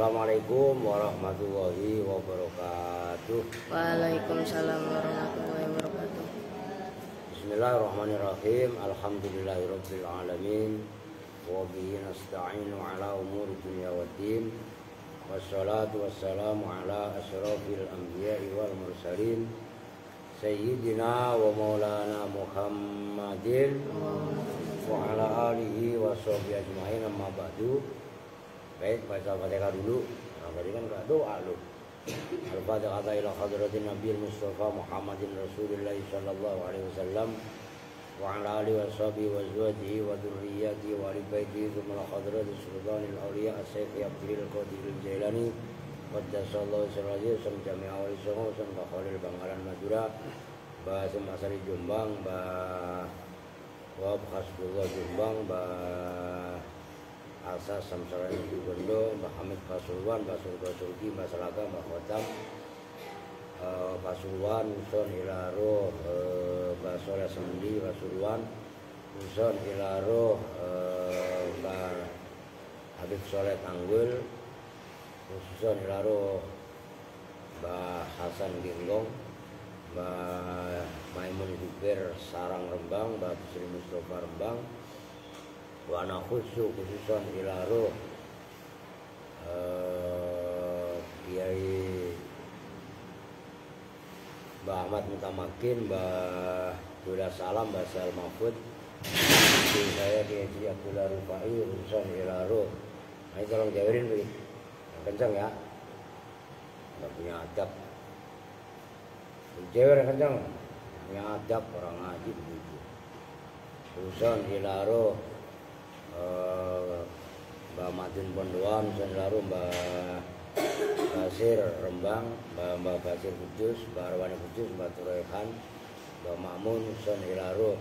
Assalamualaikum warahmatullahi wabarakatuh. Waalaikumsalam warahmatullahi wabarakatuh. Bismillahirrahmanirrahim. Alhamdulillahirabbil alamin. Wa bihi nasta'inu ala umuri dunya waddin. Wassalatu wassalamu ala asyrafil anbiya'i wal mursalin. Sayyidina wa maulana Muhammadin wa ala alihi wa sahbihi ajma'in, amma ba'du. Baik, baca Fatihah dulu. Nah, tadi kan enggak doa lu. Al-Fatihah ila hadratin Nabi Mustafa Muhammadin Rasulullah sallallahu alaihi wasallam wa ala alihi wa sahbihi wa azwajihi wa dzurriyyatihi wa ali baitihi thumma hadratin sultanil awliya as-sayyid Abdul Qadir Al-Jailani qaddasallahu sirrahu sam jami'a wali songo sam Khalil Bangkalan Madura ba Semasari Jombang ba wa Hasbullah Jombang ba Asas Samsara Ibu Gondo, Mbak Hamid Pasuruan, Mbak Surga Surgi, Mbak Selaka, Mbak Khotam, Pasuruan, Uson Ilaro, Mbak Soleh Semendi, Pasuruan, Uson Ilaro, Mbak Habib Soleh Tanggul, Uson Ilaro, Mbak Hasan Ginggong, Mbak Maimun Zubair Sarang Rembang, Mbak Sri Mustafa Rembang, wa ana khususan ilaro Kiai Mbah Ahmad Mutamakin, Mbah Dula Salam, Mbah Sal Mahfud, saya Kiai Abdullah Rufai, khususan ilaro. Nah, ini tolong jawirin begitu kencang ya, nggak punya adab, jawir kencang, punya adab orang ngaji begitu. Khususan ilaro Mbak Madin Pondoan, Senlaru, Mbak Basir Rembang, Mbak Basir Kudus, Mbak Arwani Kudus, Mbak Turehan, Mbak Makmun, Son Ilaru,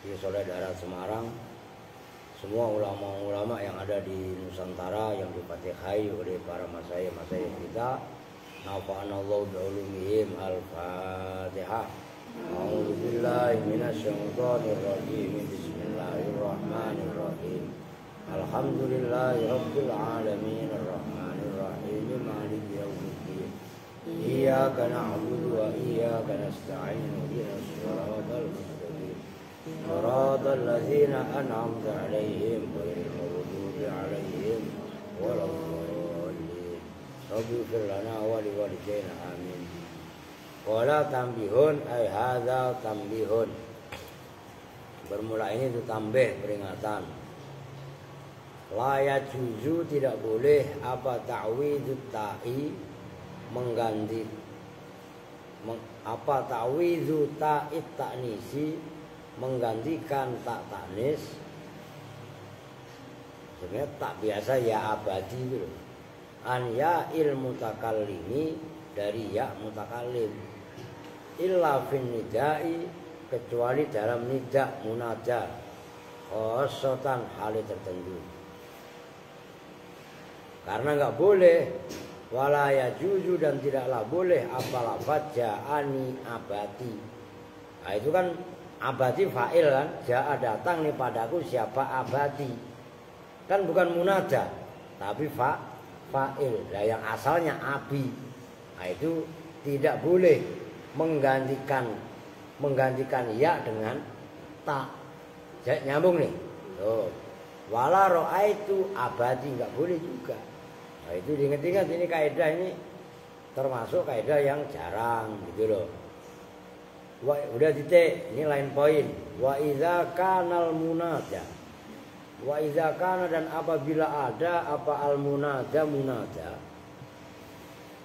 di Soleh Darat Semarang, semua ulama-ulama yang ada di Nusantara yang difatihai oleh para masyayikh kita. Nafa'anallahu bi'ulumihim. Al-Fatihah. A'udzu billahi minasyaitonir rajim. Bismillahirrahmanirrahim. Alhamdulillahi rabbil alamin arrahmanir rahim maliki yaumiddin. Iyyaka na'budu wa iyyaka nasta'in ihdinas siratal mustaqim. Shiratal ladzina an'amta 'alaihim ghairil maghdubi 'alaihim waladdallin. Rabbighfir lana wa liwalidayna amin. Qala tambihun ay hadza tambihun. Bermula ini itu tambih peringatan. La yajuzu, tidak boleh apa ta'widut ta'i mengganti apa ta'widhu ta'it ta'nisi menggantikan tak ta'nis. Sebenarnya tak biasa ya abadi itu. An ya il mutakallimi, dari ya mutakallim. Illa fin nidai, kecuali dalam nida munada khosotan hal tertentu. Karena enggak boleh wala yajuzu, dan tidaklah boleh apa lafaz ja'ani abati. Nah, itu kan abati fa'il kan, ja'a datang nih padaku siapa abati. Kan bukan munada tapi fa'il. Nah, yang asalnya abi. Nah, itu tidak boleh menggantikan ya dengan ta. Nyambung nih. Tuh. Wala ra'aitu abadi, enggak boleh juga. Nah, itu diingat-ingat, ini kaidah ini termasuk kaidah yang jarang gitu loh. Udah titik, ini lain poin. Wa idza kanal munada. Wa idza kana, dan apabila ada apa al munada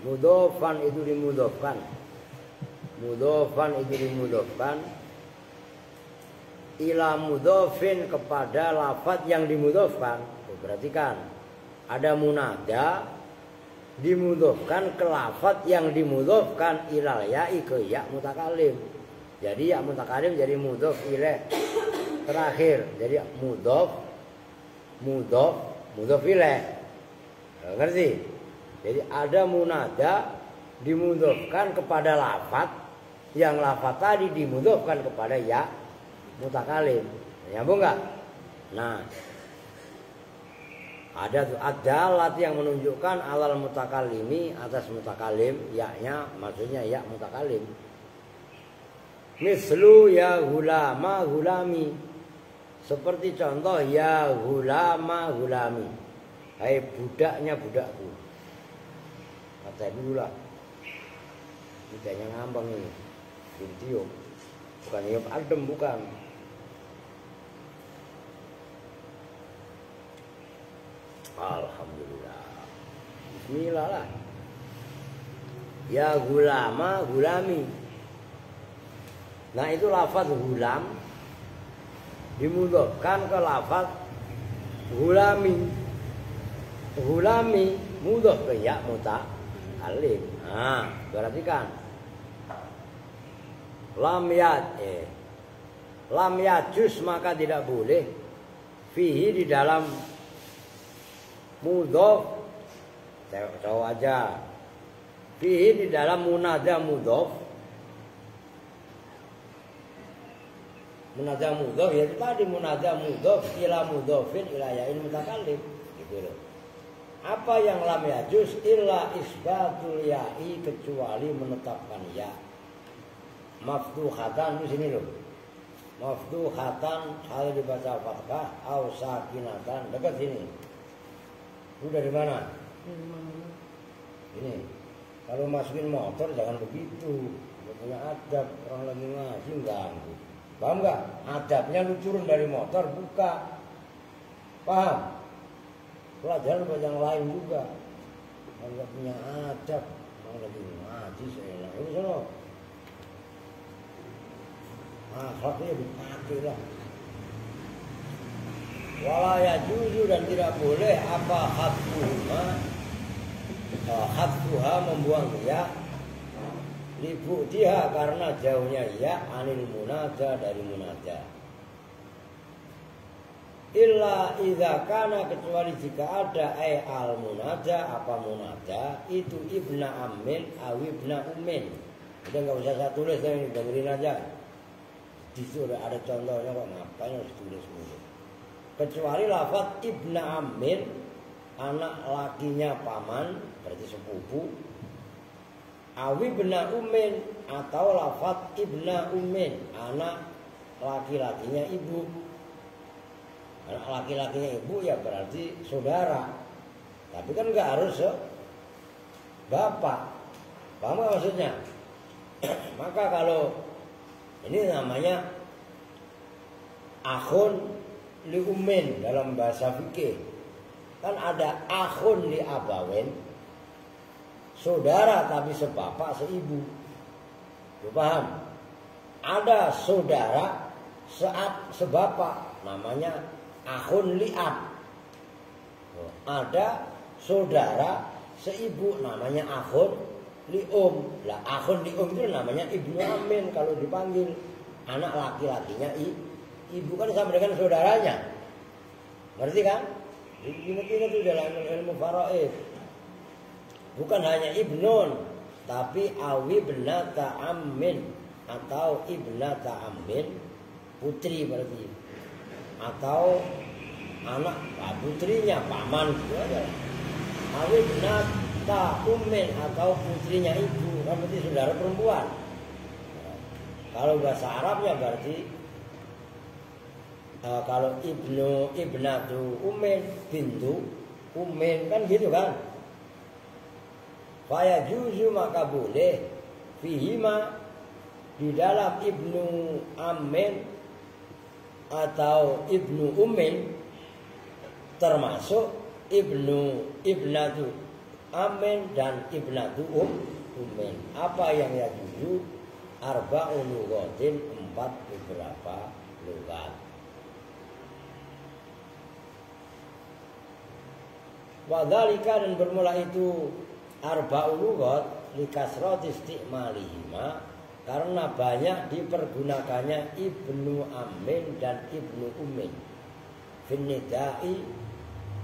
mudhofan itu dimudhofkan. Mudhofan itu dimudhofkan ila mudhofin, kepada lafaz yang dimudhofkan. Berarti kan ada munada dimudhofkan ke lafaz yang dimudhofkan ilal ya'i, ke ya mutakallim. Jadi ya mutakallim jadi mudhof ilaih terakhir. Jadi mudhof ilaih. Ngerti? Jadi ada munada dimudhofkan kepada lafaz, yang lafaz tadi dimudhofkan kepada ya mutakallim. Nyambung enggak? Nah, Ada tuh adalat yang menunjukkan alal mutakalimi atas mutakalim, yaknya maksudnya ya mutakalim. Mislu ya gulama gulami, seperti contoh ya gulama gulami, hai budaknya budakku. Kata dulu lah, budaknya ngambang ini, video, bukan ya adem bukan. Alhamdulillah. Bismillah lah. Ya gulama gulami. Nah itu lafaz gulam dimudofkan ke lafaz gulami. Gulami mudof ke ya mutakalim. Nah, perhatikan. Lam yajus maka tidak boleh fihi di dalam mudof, tahu aja. Fihi di dalam munada mudof. Munada mudof ya itu tadi munada mudof ila mudofin ila ya'il mutakallim gitu loh. Apa yang lam yajuz illa isbatul ya'i, kecuali menetapkan ya. Maftuhatan di sini loh. Maftuhatan hal dibaca fathah au sakinatan dekat sini. Itu dari mana? Ini. Kalau masukin motor jangan begitu. Nggak punya adab, orang lagi ngaji ganggu. Paham nggak? Adabnya lu turun dari motor buka. Paham? Pelajaran buat yang lain juga. Kalau nggak punya adab, orang lagi ngaji seenak. Ini sono. Akhlaknya dipakai lah. Wala yajuzu dan tidak boleh apa hadfuha membuang ya libutiha karena jauhnya ya anil munada dari munada. Illa idza kana, kecuali jika ada al munada, apa munada itu ibna amin aw ibna ummin. Udah enggak usah saya tulis, ini dengerin aja. Di situ ada contohnya kok, ngapain harus tulis dulu. Kecuali lafaz ibna amin, anak lakinya paman, berarti sepupu. Awi ibna ummin, atau lafaz ibna ummin, anak laki-lakinya ibu. Anak laki-lakinya ibu ya berarti saudara. Tapi kan enggak harus bapak. Paham gak maksudnya? Maka kalau ini namanya akhun li ummin dalam bahasa fikih. Kan ada akhun li abawen, saudara tapi sebapak seibu. Lu paham? Ada saudara sebapak, namanya akhun li ab. Ada saudara seibu, namanya akhun li lah akhun li itu namanya ibnu amin kalau dipanggil. Anak laki-lakinya ibu kan sama dengan saudaranya. Ngerti kan? Ingat-ingat itu dalam ilmu faraid. Bukan hanya ibnun, tapi awi ibnata ammin atau ibnata ammin, putri berarti. Atau anak putrinya paman itu aja. Awi ibnata ummin atau putrinya ibu, kan berarti saudara perempuan. Kalau bahasa Arabnya berarti kalau ibnatu ummin, bintu ummin, kan gitu kan. Faya juzu maka boleh fihima di dalam ibnu ammin atau ibnu ummin, termasuk ibnatu ammin dan ibnatu ummin. Apa yang ya juzu? Arba'un lughatin, 4 beberapa lugat. Wadhalika, dan bermula itu arba'ul lughat likasrati isti'malihima, karena banyak dipergunakannya ibnu ammin dan ibnu ummin fin nidai,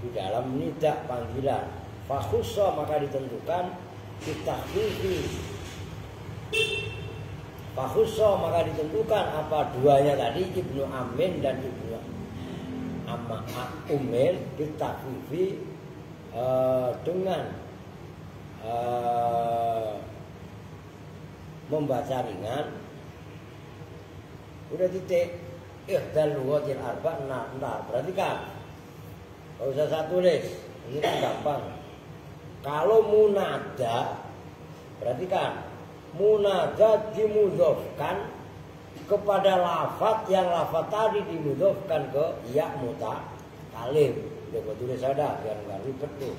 di dalam nida panggilan. Fakhussa maka ditentukan ditahqiqi. Fakhussa maka ditentukan apa duanya tadi, ibnu ammin dan ibnu amma umil ditakfifi dengan membaca ringan. Udah titik ihdal lughatil arba. Nah, perhatikan. Kalau usah saya tulis, ini kan gampang. Kalau munada, perhatikan, munada dimudhofkan kepada lafaz yang lafaz tadi dimudhofkan ke ya mutakalim. Udah gua tulis ada biar nggak ribet tuh.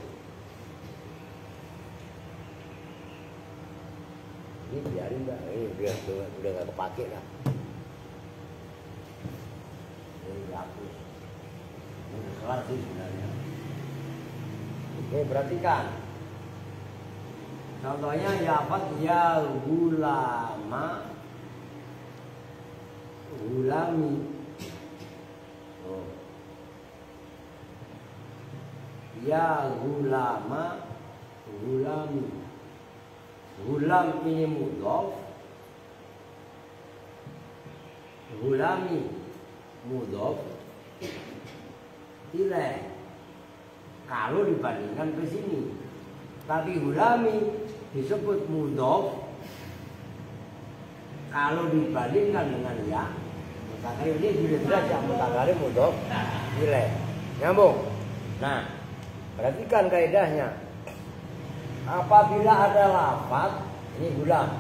Ini biarin mbak, ini biar udah nggak kepake lah. Ini hapus. Ini kelar sih sebenarnya. Oke, perhatikan. Contohnya lafaz ya gulama, gulami. Oh. Ya gulama, gulami. Gulam ini mudhof, gulami mudhof ilaih. Kalau dibandingkan ke sini, tapi gulami disebut mudhof kalau dibandingkan dengan ya mutakalim. Ini sudah jelas ya, mutakalim mudhof ilaih. Nyambung. Nah, perhatikan kaidahnya. Apabila ada lafaz ini gulam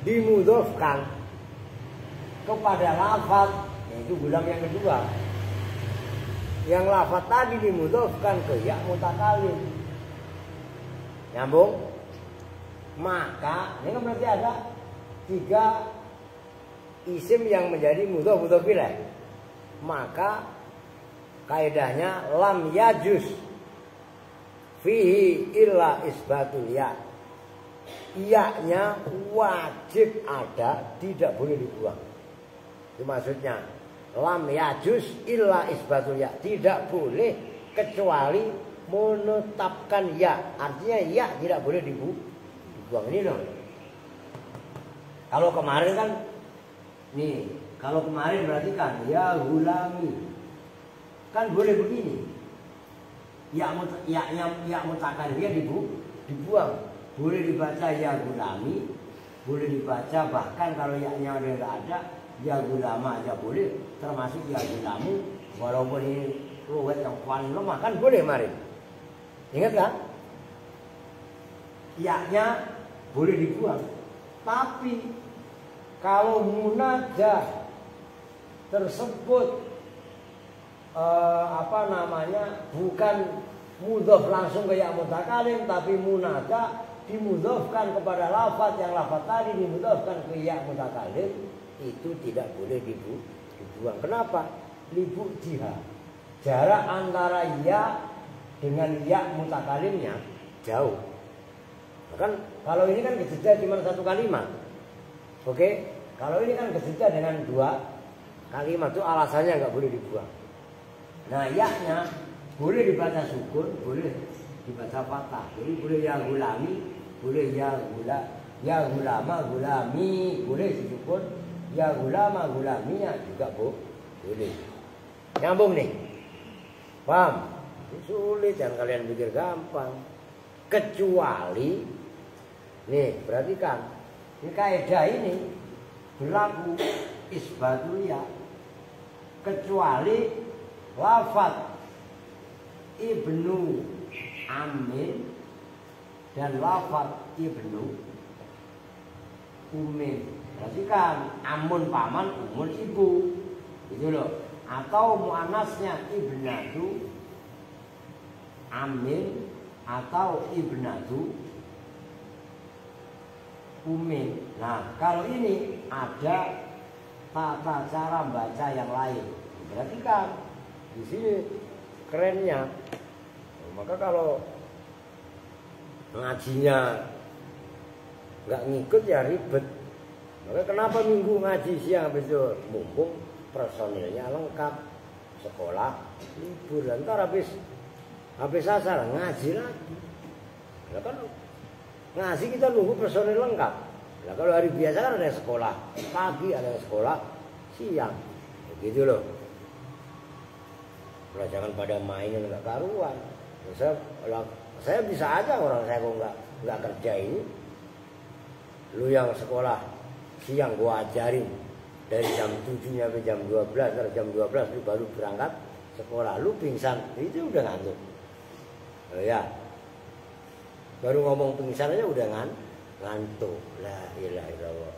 dimudhofkan kepada lafaz, yaitu gulam yang kedua, yang lafaz tadi dimudhofkan ke ya mutakalim, nyambung, maka ini kan berarti ada 3 isim yang menjadi mudhof ilaih. Maka kaidahnya lam yajuz fihi illa isbatul ya. Iya-nya wajib ada, tidak boleh dibuang. Itu maksudnya. Lam yajuz illa isbatul ya. Tidak boleh kecuali menetapkan ya. Artinya ya tidak boleh dibuang. Ini loh. Kalau kemarin kan nih, kalau kemarin berarti kan ya gulami. Kan boleh begini. Ya mutakalimnya dibuang. Boleh dibaca ya gulami, boleh dibaca bahkan kalau ya-nya udah enggak ada, ya gulama aja boleh, termasuk ya gulamu, walaupun ini ruwet yang paling lemah kan boleh mari. Ingat kan? Ya-nya boleh dibuang. Tapi kalau munada tersebut bukan mudhof langsung ke ya mutakalim, tapi munada dimudhofkan kepada lafaz yang lafaz tadi dimudhofkan ke ya mutakalim, itu tidak boleh dibuang. Kenapa? Libu jiha, jarak antara ya dengan ya mutakalimnya jauh. Kan kalau ini kan kejeda cuma 1 kalimat. Oke, kalau ini kan kejeda dengan 2 kalimat, itu alasannya nggak boleh dibuang. Nah, ya-nya boleh dibaca sukun, boleh dibaca fathah. Jadi boleh ya gulami, boleh ya gulama, gulami, boleh disukun. Ya gulama, gulaminya juga boleh. Nyambung nih. Paham? Sulit yang kalian pikir gampang. Kecuali nih, perhatikan. Ini kaidah ini berlaku isbatul ya. Kecuali lafaz ibnu amin dan lafaz ibnu umin. Perhatikan, amun paman, umun ibu, gitu loh. Atau muannasnya ibnatu amin atau ibnatu umin. Nah, kalau ini ada tata cara baca yang lain. Perhatikan. Di sini kerennya. Maka kalau ngajinya nggak ngikut ya ribet. Maka kenapa minggu ngaji siang besok? Mumpung personilnya lengkap, sekolah libur, ntar habis asar ngaji lagi. Nah, kan ngaji kita nunggu personil lengkap. Nah, kalau hari biasa kan ada yang sekolah pagi, ada yang sekolah siang, begitu loh. Udah jangan pada mainin nggak karuan. Saya bisa aja orang saya kok nggak kerja ini. Lu yang sekolah siang gua ajarin dari jam 7 sampai jam 12, dari jam 12 lu baru berangkat sekolah, lu pingsan, itu udah ngantuk. Oh ya. Baru ngomong pingsan aja udah ngantuk. La ilaha illallah.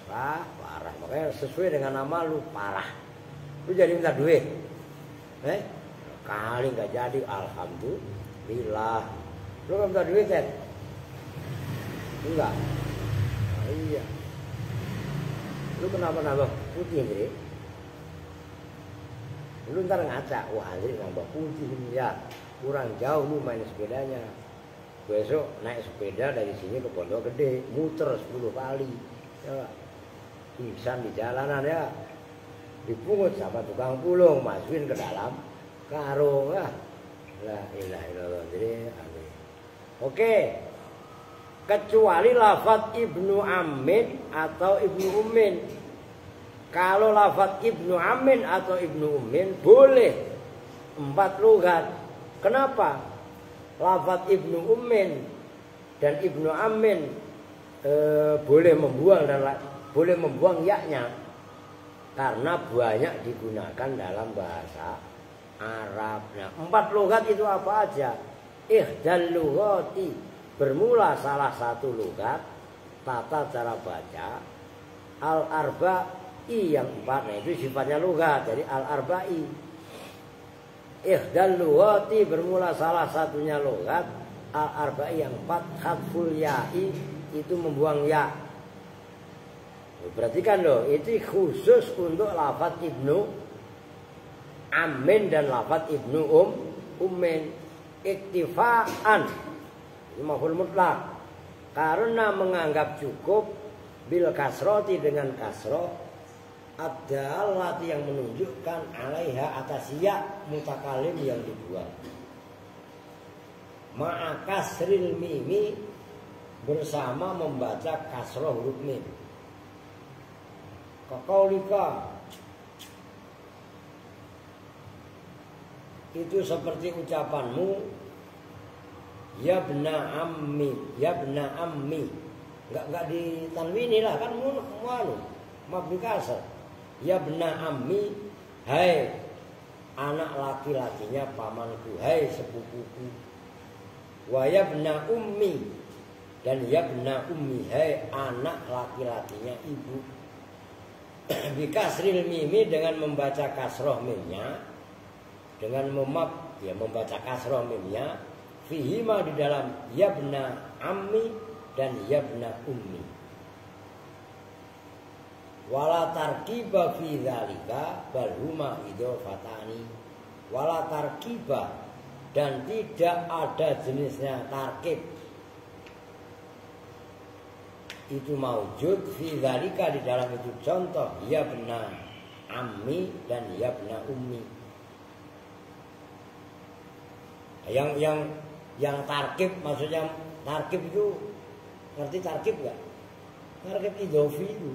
Parah. Makanya sesuai dengan nama lu parah. Lu jadi minta duit. Kali nggak jadi, alhamdulillah. Lu nggak minta duit kan? Enggak. Iya. Lu kenapa nambah putih Andri? Lu ntar ngaca, wah Andri nambah putih ya. Kurang jauh lu main sepedanya. Besok naik sepeda dari sini ke Pondok Gede, muter 10 kali. Ya. Pingsan di jalanan ya. Dipungut sama tukang pulung, masukin ke dalam karung lah. La ilaha illallah. Oke. Kecuali lafadz ibnu Amin atau ibnu Ummin. Kalau lafadz ibnu Amin atau ibnu Ummin boleh 4 lughat. Kenapa? Lafadz ibnu Ummin dan ibnu Amin boleh membuang yaknya karena banyak digunakan dalam bahasa Arab. Nah, 4 lughat itu apa aja? Ihdal lughati, bermula salah satu lughat, tata cara baca. Al-arba'i yang 4, nah itu sifatnya lughat, jadi al-arba'i. Ihdal lughati, bermula salah satunya lughat. Al-arba'i yang 4, hadful ya'i, itu membuang ya. Perhatikan loh, itu khusus untuk lafadz ibnu Amin dan lafadz ibnu Ummin. Iktifaan, maf'ul mutlak, karena menganggap cukup bil kasroti dengan kasroh ad-dallati yang menunjukkan alaiha atas ya mutakalim yang dibuang. Ma'a kasril mimi, bersama membaca kasroh huruf mim. Kaqaulika, itu seperti ucapanmu ya bna ammi, ya bna ammi. Enggak ditanwini lah, kan mabni kasar. Ya bna ammi, hai anak laki-lakinya pamanku, hai sepupuku. Wa ya bna ummi, dan ya bna ummi, hai anak laki-lakinya ibu. Bikasril mimi, dengan membaca kasroh mimnya, dengan membaca kasroh mimnya, fihima, di dalam yabna ammi dan yabna ummi. Wala tarkiba fi dzalika bal huma idhofatani. Wala tarkiba, dan tidak ada jenisnya tarkib. Itu maujud fi dzalika, di dalam itu contoh yabna ammi dan yabna ummi. Yang tarkib, maksudnya tarkib itu, ngerti tarkib enggak? Tarkib idhofi itu.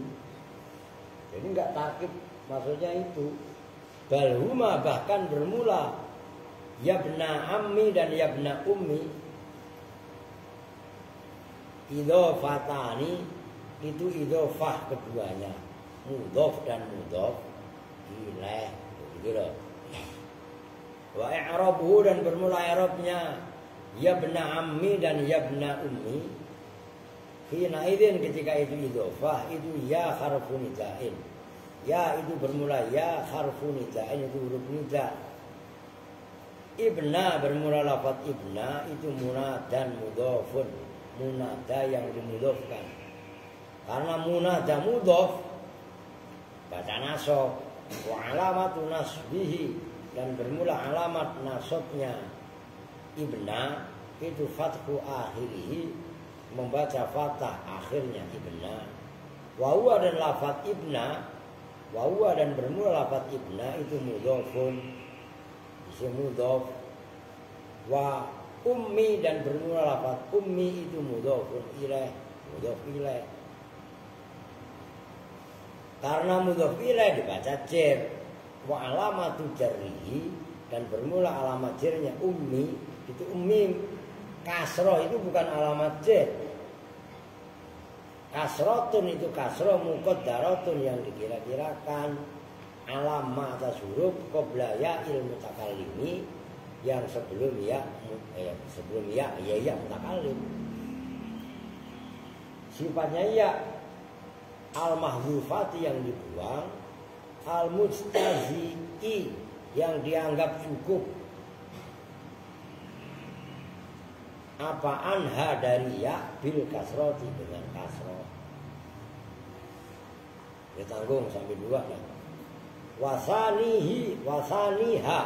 Jadi enggak tarkib, maksudnya itu. Balhuma, bahkan bermula yabna ammi dan yabna ummi. Idhofatani, itu idhofah keduanya, mudhof dan mudhof ilaih, gitu loh. Wa i'rabuhu, dan bermula i'rabnya yabna ammi dan yabna ummi. Hina idzin, ketika itu idhofah, itu ya harfu nida'in. Ya itu bermula ya harfu nida'in, itu huruf nida'. Ibna, bermula lafaz ibna, itu munadan mudhofun, munada yang dimudhofkan. Karena munada mudhof baca nasab. Wa alamatu nasbihi, dan bermula alamat nasabnya ibna, itu fathu akhirihi, membaca fathah akhirnya ibna. Wa huwa, dan lafaz ibna, wa huwa, dan bermula lafaz ibna, itu mudhofun, isim mudhof. Wa ummi, dan bermula lafaz ummi, itu mudhofun ilaih, mudhof ilaih. Karena mudhof ilaih dibaca jer, wa alamatu jarrihi, dan bermula alamat jarnya ummi. Itu ummi kasroh itu bukan alamat jar. Kasrotun itu kasroh muqaddaratun yang dikira-kirakan, alamat atas huruf qabla ya'il mutakallimi, yang sebelum ya mutakallim. Sifatnya ya al-mahdzufati yang dibuang, al-mujtazi'i yang dianggap cukup, apa anha dari ya bil kasroti dengan kasroh. Ya tanggung sampai dua kan. Wasaniha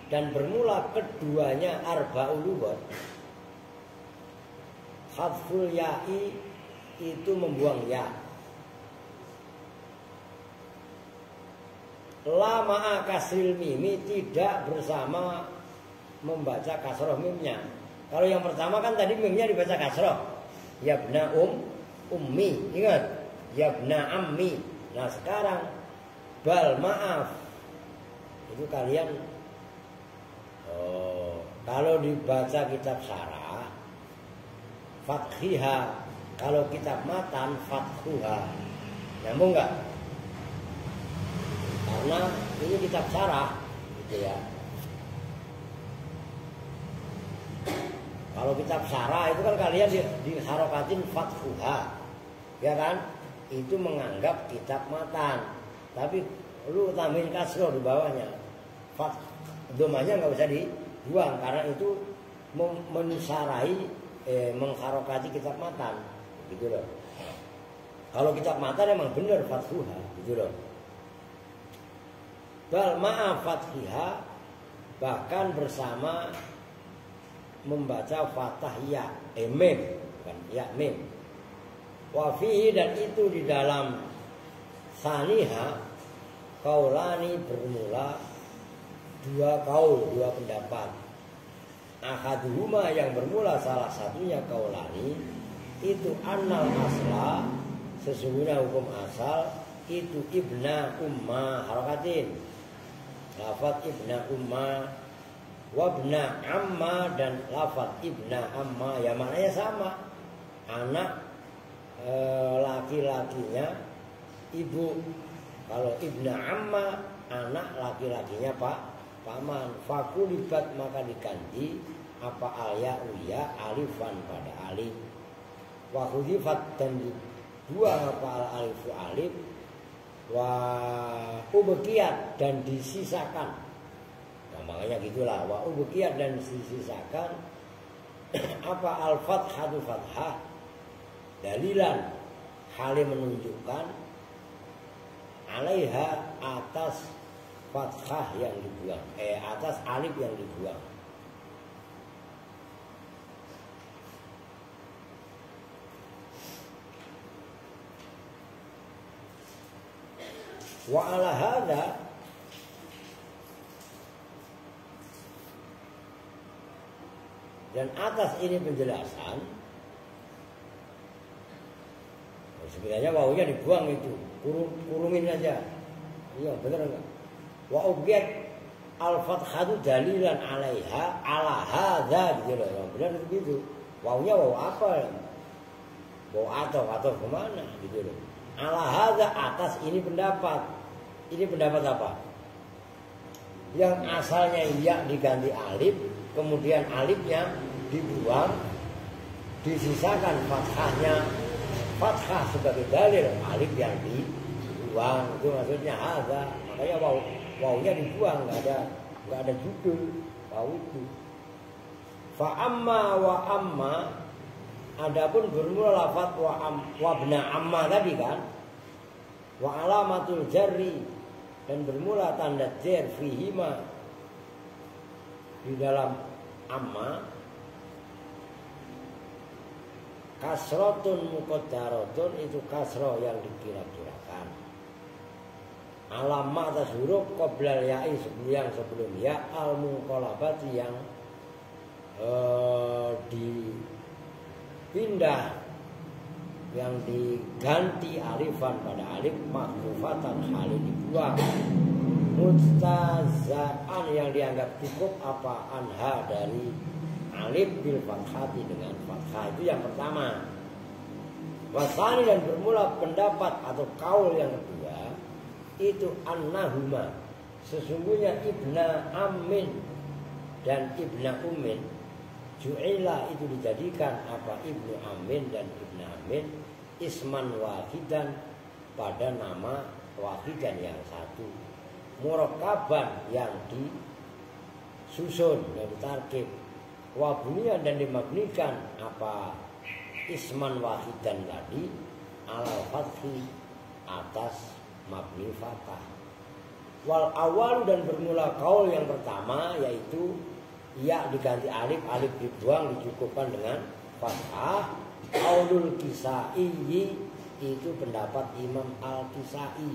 dan bermula keduanya arba'ul lughat. Hadful ya'i itu membuang ya. La ma'a kasril mimi, tidak bersama membaca kasroh mimnya. Kalau yang pertama kan tadi mimnya dibaca kasroh. Yabna ummi, ingat? Yabna ammi. Nah sekarang bal maaf. Itu kalian kalau dibaca kitab syarah fathiha, kalau kitab matan fathuha. Nyambung enggak? Karena ini kitab syarah gitu ya. Kalau kitab syarah itu kan kalian diharokatin fathuha, ya kan? Itu menganggap kitab matan. Tapi lu tambahin kasroh di bawahnya. Domanya nggak usah dibuang karena itu mensyarahi mengharokati kitab matan, gitu loh. Kalau kitab matan emang benar fathuha, gitu loh. Bal ma'a fathiha, bahkan bersama membaca fathah ya mim, bukan ya mim. Wa fihi, dan itu di dalam saniha kaulani, bermula dua kaul, dua pendapat. Ahaduhuma, yang bermula salah satunya kaulani, itu annal asla, sesungguhnya hukum asal itu ibna umma harokatin, lafaz ibna umma, wabna amma, dan lafaz ibna amma ya maknanya sama, anak laki-lakinya ibu. Kalau ibna amma, anak laki-lakinya paman. Fakulibat, maka diganti apa alya uya alifan pada alif. Wa khudifat, dan dibuang apa alifu alif. Wa ubqiyat, dan disisakan. Nah, makanya gitulah, wa ubqiyat, dan disisakan apa al-fathatu fathah, dalilan hal menunjukkan alaiha, atas fathah yang dibuang, atas alif yang dibuang. Wa ala hadza, dan atas ini penjelasan, sebenarnya wawunya dibuang itu, kurumin aja. Iya benar enggak? Wa ubiyat al-fathatu dalilan alaiha ala hadza, gitu loh. Yang benar itu gitu. Wawunya wawu apa? Wawu atau kemana gitu loh. Ala hadza, atas ini pendapat. Ini pendapat apa? Yang asalnya ya diganti alif, kemudian alifnya dibuang, disisakan fathahnya. Fathah sebagai dalil, alif yang dibuang, itu maksudnya hadza. Makanya wawunya dibuang, nggak ada judul wawu itu. Fa amma wa amma, adapun bermula lafaz wa bna amma tadi kan, wa alamatul jarri, dan bermula tanda jar fihima di dalam amma, kasrotun muqaddaratun, itu kasroh yang dikira-kirakan. Alamat atas huruf qoblal ya'i, yang sebelum ya, al-munqalabati, yang dipindah, yang diganti alifan pada alif, mahfufatan, hal dibuang. mustazaan yang dianggap cukup apa anha dari alif bil fathati dengan fathah itu yang pertama. Wasani dan bermula pendapat atau kaul yang kedua itu annahuma sesungguhnya ibna amin dan ibna ummin ju'ila itu dijadikan apa ibnu amin dan ibna amin isman wahidan pada nama wahidan yang satu murakkaban yang disusun yang ditarkib wabunian dan dimabnikan apa isman wahidan tadi alal fathi atas mabni fathah. Wal awal dan bermula kaul yang pertama yaitu ya diganti alif, alif dibuang dicukupkan dengan fathah. Qaulul Kisai itu pendapat Imam Al-Kisai.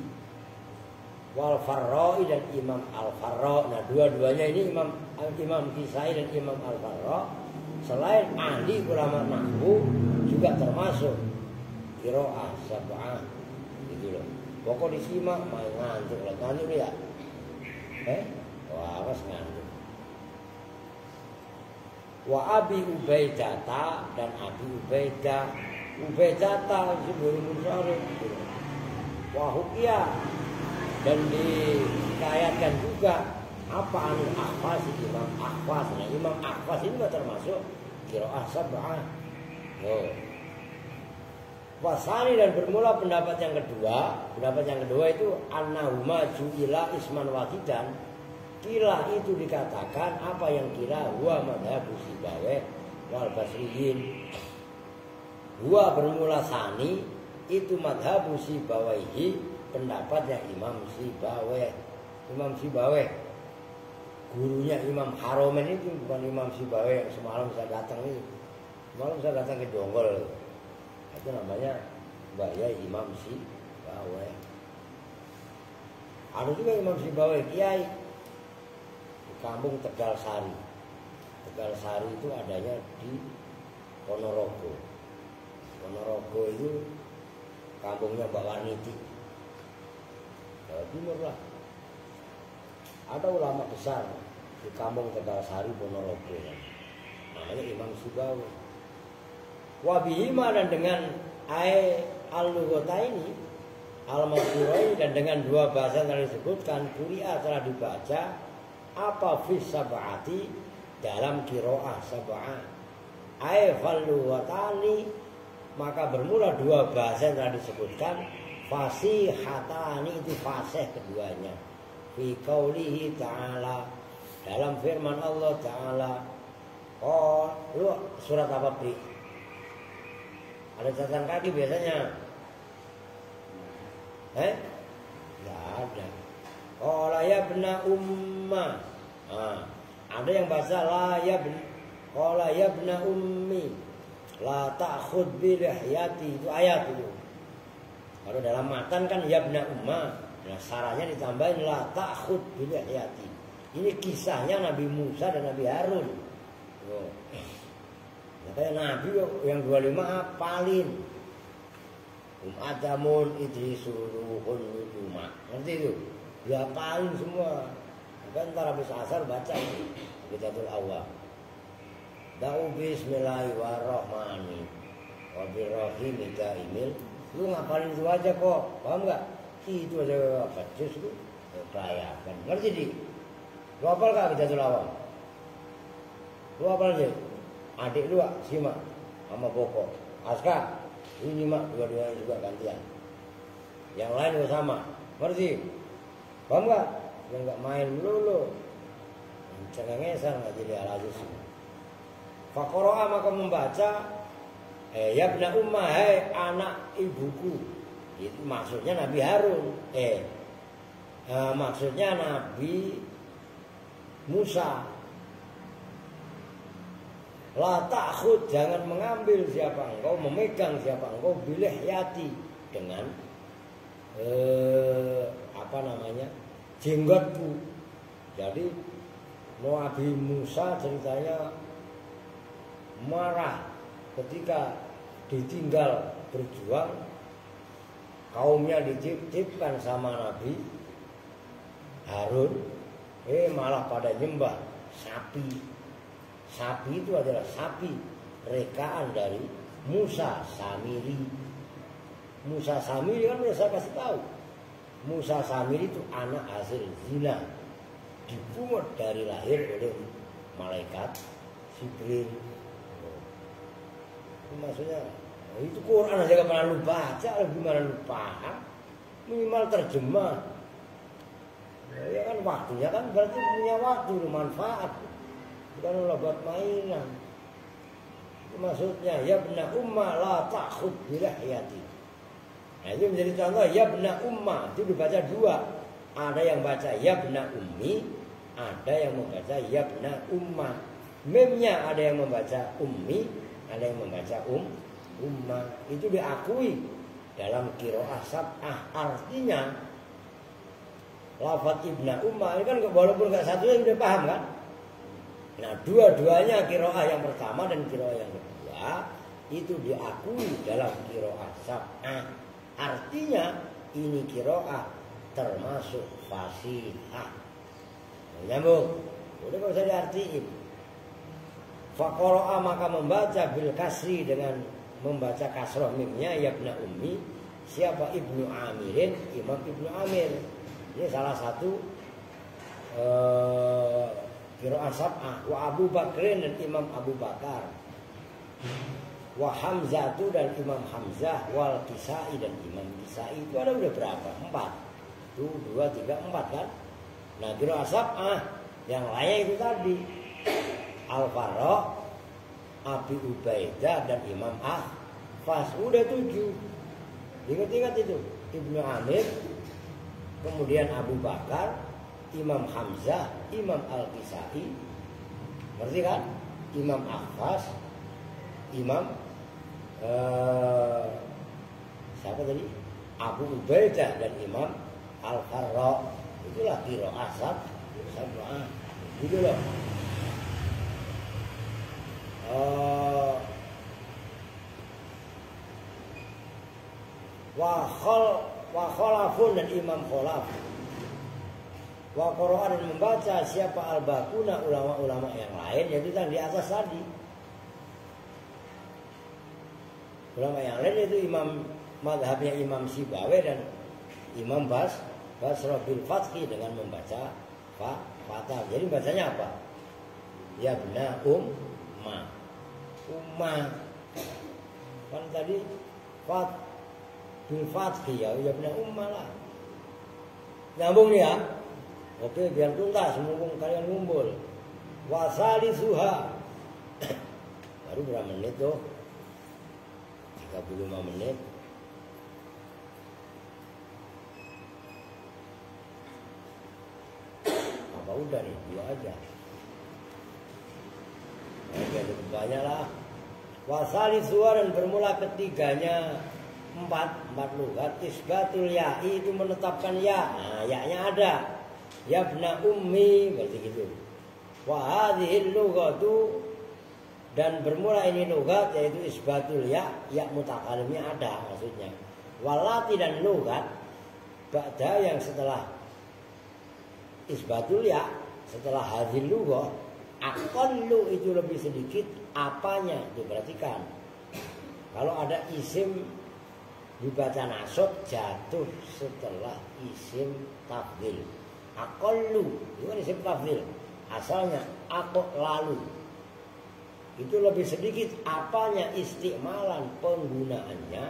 Wal Farra'i dan Imam Al-Farra. Nah, dua-duanya ini Imam Kisai dan Imam Al-Farra selain ahli ulama nahwu juga termasuk qiraah sab'ah gitu loh. Pokok disimak main ngantuk lah, ngantuk ya. Wah, awas ngantuk. Wa Abi Ubaidata dan Abi Ubaidata sebelum Mursari. Wa Hukia dan dikayatkan juga apa anu Akhwas Imam Akhwas. Nah, Imam Akhwas ini termasuk qiraah sab'ah. Wasani dan bermula pendapat yang kedua. Pendapat yang kedua itu annahuma ju'ila isman wahidan. Kila itu dikatakan apa yang kila huwa madhabu Sibawayh wal Basriyin. Huwa bermula sani itu madhabu Sibawayhi pendapatnya Imam Sibawayh. Imam Sibawayh gurunya Imam Haromen itu bukan Imam Sibawayh yang semalam saya datang itu. Semalam saya datang ke Jonggol. Itu namanya Mbaya Imam Sibawayh. Ada juga Imam Sibawayh Kiai di kampung Tegal Sari. Tegal Sari itu adanya di Ponorogo. Ponorogo itu kampungnya Mbak Warniti. Jawa Timur lah. Ada ulama besar di kampung Tegal Sari Ponorogo. Namanya Imam Sibawayh. Wabihima dan dengan al-lughata ini al-mazkurain dan dengan dua bahasa yang disebutkan quri'a telah dibaca apa fis sab'ati dalam qiraah sab'ah fal-lughatani maka bermula dua bahasa yang telah disebutkan fasihatani itu fasih keduanya fi qaulihi ta'ala dalam firman Allah ta'ala. Oh lu surat apa Pri? Ada catatan kaki biasanya. Tidak ada. Qala ya ibna umma. Ada yang bahasa la ya ibn. Qala ya ibna ummi. La ta'khud bi lihyati. Itu ayat itu. Kalau dalam matan kan ya ibna umma. Nah, syaratnya ditambahin la ta'khud bi lihyati. Ini kisahnya Nabi Musa dan Nabi Harun. Kayak Nabi yang 25 apalin Adamun Idrisuruhun Uduma. Ngerti itu? Dia apalin semua. Kan ntar habis asar baca Qitatul Awwal. Da'u bismillahirrahmanirrahim wa birrahimi da'imil. Lu ngapalin itu aja kok. Paham gak? Itu aja apa? Jus itu kelayakan. Ngerti di? Lu hafal gak Qitatul Awwal? Lu hafal aja? Adik lu simak sama Boko Aska ini mak dua-duanya juga gantian. Yang lain juga sama. Ngerti? Paham gak? Yang gak main lu cengengesan gak jadi alasus. Fakoro'a maka membaca ya ibna ummah hai anak ibuku. Itu maksudnya Nabi Harun. Maksudnya Nabi Musa. La ta'khud jangan mengambil siapa engkau, memegang siapa engkau bilih yati dengan jenggotku. Jadi Nabi Musa ceritanya marah ketika ditinggal berjuang, kaumnya dititipkan sama Nabi Harun malah pada nyembah sapi. Sapi itu adalah sapi rekaan dari Musa Samiri. Musa Samiri kan udah saya kasih tahu. Musa Samiri itu anak hasil zina, dipungut dari lahir oleh malaikat Jibril. Maksudnya itu Quran aja gak pernah lu baca, gimana lu paham? Minimal terjemah. Ya kan waktunya kan berarti punya waktu, manfaat. Bukan buat mainan. Maksudnya ya bena umma la ta'khud bilahyati. Nah itu menjadi contoh ya bena umma itu dibaca dua. Ada yang baca ya bena ummi, ada yang membaca ya bena umma. Memnya ada yang membaca ummi, ada yang membaca umma. Itu diakui dalam qiraah sab'ah. Artinya lafaz ibna umma ini kan walaupun enggak satu yang udah paham kan? Nah, dua-duanya qiraah yang pertama dan qiraah yang kedua itu diakui dalam qiraah sab'ah. Artinya ini qiraah termasuk fasihah. Nyambung. Udah enggak usah diartiin. Faqara'a maka membaca bil kasri dengan membaca kasrah mimnya ya ibna ummi. Siapa Ibnu Amirin? Imam Ibnu Amir. Ini salah satu qiraah sab'ah. Wa Abu Bakrin dan Imam Abu Bakar. Wa Hamzatu dan Imam Hamzah. Wal Kisai dan Imam Kisai. Itu ada udah berapa? 4. Itu 2, 3, 4 kan? Nah qiraah sab'ah yang lain itu tadi Al-Farra, Abi Ubaidah dan Imam Ahfaz. Udah 7. Ingat-ingat itu. Ibnu Amir, kemudian Abu Bakar, Imam Hamzah, Imam Al-Kisai, ngerti kan? Imam Ahfaz, Imam siapa tadi? Abu Ubaidah dan Imam Al-Farra. Itulah qiraah sab'ah. Gitu loh. Wa khalafun dan Imam Khalaf. Wa Qur'an dan membaca siapa al-baquna ulama-ulama yang lain yaitu yang di atas tadi. Ulama yang lain itu imam mazhabnya Imam Sibawi dan Imam Basra bil Fathi dengan membaca Fatah. Jadi bacanya apa? Ya bena umma. Kan tadi bil Fathi ya bena umma lah. Nyambung nih ya. Oke, biar tuntas mumpung kalian ngumpul. Wasali suha. Baru berapa menit tuh? 35 menit. Apa udah nih? 2 aja. Oke, banyak lah. Wasali suha dan bermula ketiganya 4 lugat. Isbatul ya'i itu menetapkan ya. Nah, ya-nya ada. Ya bna ummi berarti gitu. Wa hadhil lughatu dan bermula ini lughat yaitu isbatul ya mutakalimnya ada maksudnya. Walati dan lughat ba'da yang setelah isbatul ya setelah hadhil lughah aqallu itu lebih sedikit apanya itu perhatikan. Kalau ada isim dibaca nasab jatuh setelah isim tafdhil. Aqallu itu kan isim tafdhil. Asalnya aku lalu. Itu lebih sedikit apanya istimalan penggunaannya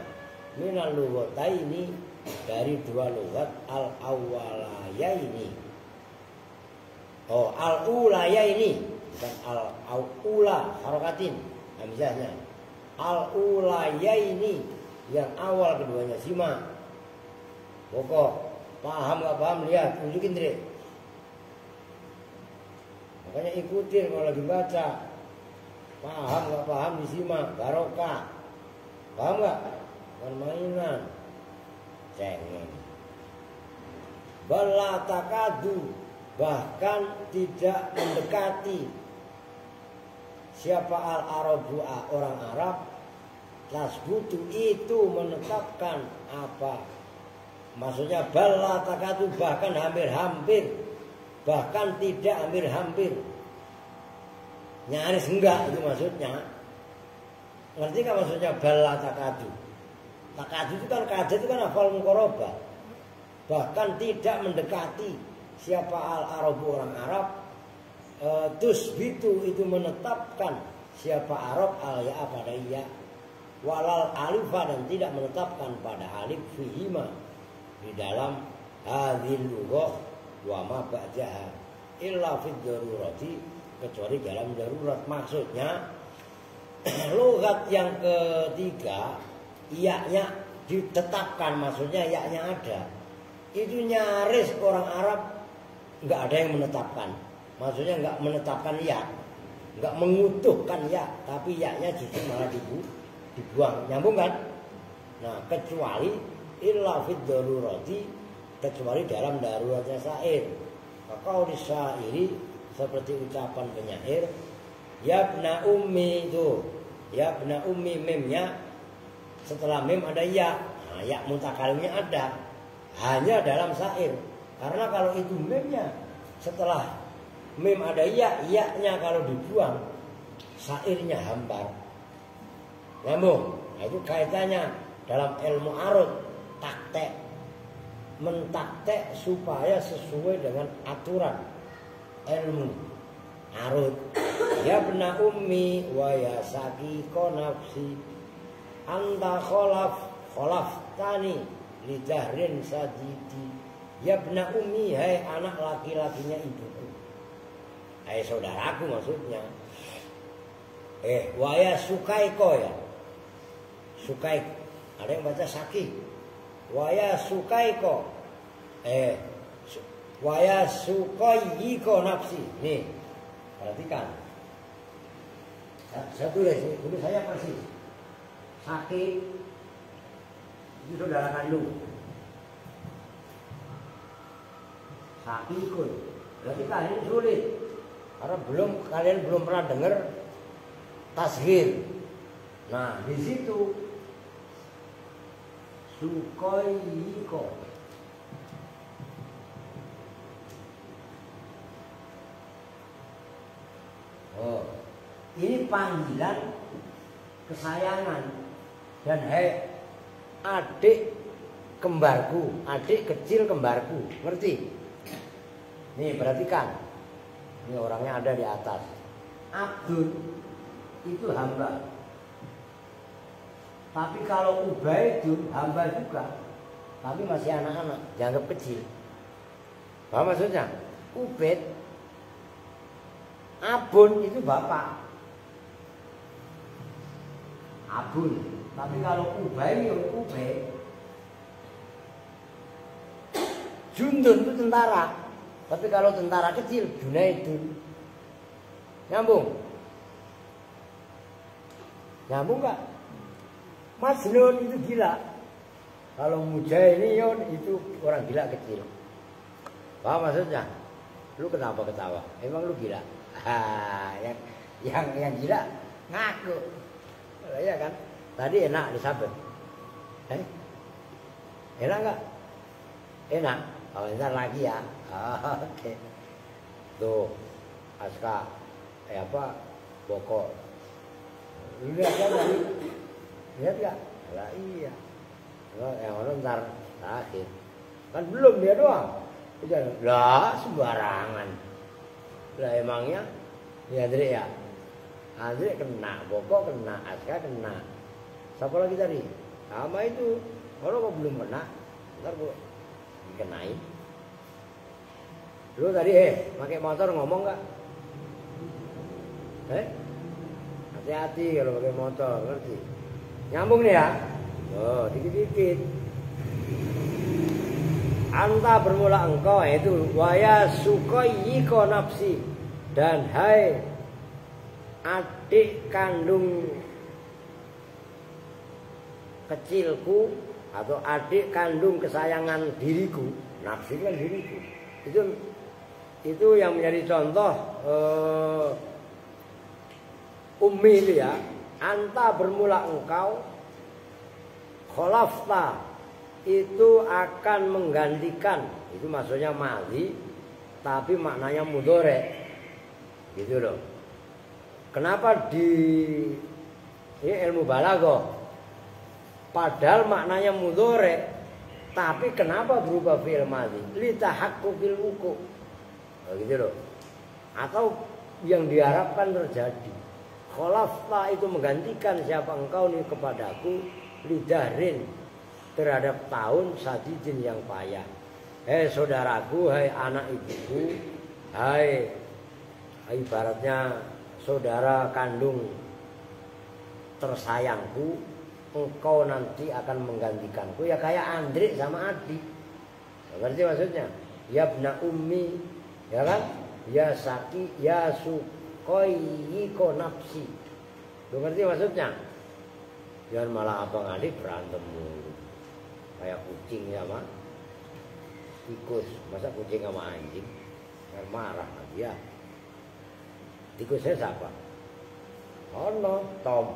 minal lughataini dari 2 lughat al-awwalayaini. Oh, al-ulayaini bukan al-ula harokatin hamzahnya. Al-ulayaini yang awal keduanya simak. Pokok paham gak paham lihat tunjukin deh. Makanya ikutin kalau lagi baca. Paham gak paham disimak barokah. Paham gak? Bukan mainan. Cengeng. Bala takadu bahkan tidak mendekati siapa al-arabu orang Arab tasbutu itu menetapkan apa Maksudnya bala takatu bahkan hampir-hampir, bahkan tidak hampir-hampir, nyaris enggak itu maksudnya. Ngerti kan maksudnya bala takatu? Takatu itu kan kada itu kan hafal muqarabah. Bahkan tidak mendekati siapa al-arabu orang Arab. Tusbitu itu menetapkan siapa Arab al-ya pada ya, walal alifa dan tidak menetapkan pada alif fihima di dalam hadhil lughah wa ma ba'daha illa fid darurati, kecuali dalam darurat. Maksudnya lughat yang ketiga iya-nya ditetapkan, maksudnya iya-nya ada. Itu nyaris orang Arab enggak ada yang menetapkan. Maksudnya enggak menetapkan ya, enggak mengutuhkan ya, tapi ya-nya justru malah dibuang. Nyambung kan? Nah, kecuali illa fid darurati, kecuali dalam daruratnya syair. Kakau di syairi seperti ucapan penyair, yabna ummi itu, yabna ummi memnya setelah mem ada ya. Nah, ya mutakalimnya ada hanya dalam syair. Karena kalau itu memnya setelah mem ada ya-nya kalau dibuang syairnya hambar. Nyambung. Nah, itu kaitannya dalam ilmu arud, taktek, mentaktek supaya sesuai dengan aturan ilmu arud. Ya bena ummi wa ya saqiqo nafsi anta kholaf tani lidahrin sajidi. Ya bena ummi, hai anak laki-lakinya ibuku, hai saudaraku maksudnya. Waya sukaiko ya, sukai, ada yang baca saki. Waya sukaiko, waya sukaiko nafsi. Nih, perhatikan. Saya tulis ini saya persis. Saki itu saudara kandung. Sakikun. Berarti kan ini sulit. Karena kalian belum pernah dengar tasghir. Nah, di situ sukoyiko. Oh, ini panggilan kesayangan. Dan hai adik kembarku, adik kecil kembarku, ngerti? Nih perhatikan, ini orangnya ada di atas. Abdul itu hamba. Tapi kalau Ubaidun hamba juga, tapi masih anak-anak, dianggap kecil. Paham maksudnya? Ubaid, Abun itu bapak. Abun. Tapi kalau Ubaidun, Ubaid, Jundun itu tentara. Tapi kalau tentara kecil, Junaidun. Nyambung? Nyambung gak? Majnun itu gila. Kalau Mujainiyun itu orang gila kecil. Paham maksudnya? Lu kenapa ketawa? Emang lu gila? Yang gila ngaku. Iya kan? Tadi enak disabet. Enak gak? Enak. Oh, ntar lagi ya. Oke. Tuh, Aska, Boko. Lihat kan tadi? Lihat gak? Lah iya. Yang orang ntar terakhir. Kan belum dia doang. Lah sembarangan. Lah emangnya? Ya Andre ya. Andre kena, Boko kena, Aska kena. Siapa lagi tadi? Sama itu. Kalau kok belum kena, ntar gua dikenain. Lu tadi pakai motor ngomong gak? Hati-hati kalau pakai motor, ngerti? Nyambung nih ya. Oh, dikit-dikit. Anta bermula engkau, itu waya sukoyiko nafsi, dan hai adik kandung kecilku atau adik kandung kesayangan diriku. Nafsi kan diriku. Itu yang menjadi contoh ummi itu ya. Anta bermula engkau, kholafta itu akan menggantikan, itu maksudnya madhi tapi maknanya mudhari. Gitu loh. Kenapa di ini ilmu balaghah padahal maknanya mudhari tapi kenapa berubah fi'il madhi? Li tahaqquqil wuqu'. Gitu loh. Atau yang diharapkan terjadi. Khalafta itu menggantikan siapa engkau nih kepadaku lidahrin terhadap tahun sadidin yang payah. Hei saudaraku, hai anak ibuku, hai ibaratnya saudara kandung tersayangku, engkau nanti akan menggantikanku ya kayak Andri sama Adi. Ngerti maksudnya? Ya bna ummi, ya kan? Ya saki, ya sukoyiko nafsi. Lu ngerti maksudnya? Jangan malah abang adik berantem mulu. Kayak kucing sama tikus. Masa kucing sama anjing? Kan marah lagi ya. Tikusnya siapa? Oh no, Tom.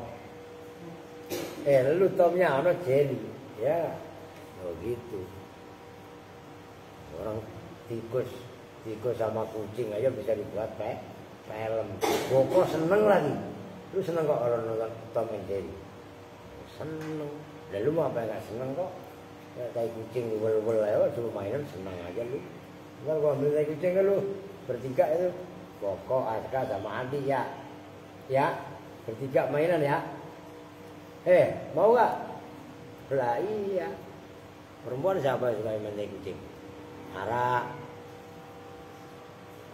Lu Tomnya ono Jenny. Ya. Oh gitu. Orang tikus sama kucing aja bisa dibuat film. Boko seneng lagi. Lu seneng kok orang nonton Tom and Jerry? Seneng. Dan lu mau apa enggak seneng kok? Ya tai kucing wul-wul aja cuma mainan seneng aja lu. Entar gua ambil tai kucing lu bertiga itu. Boko, Aska sama Adi ya. Ya, bertiga mainan ya. Mau gak? Lah iya. Perempuan siapa yang suka main tai kucing? Ara.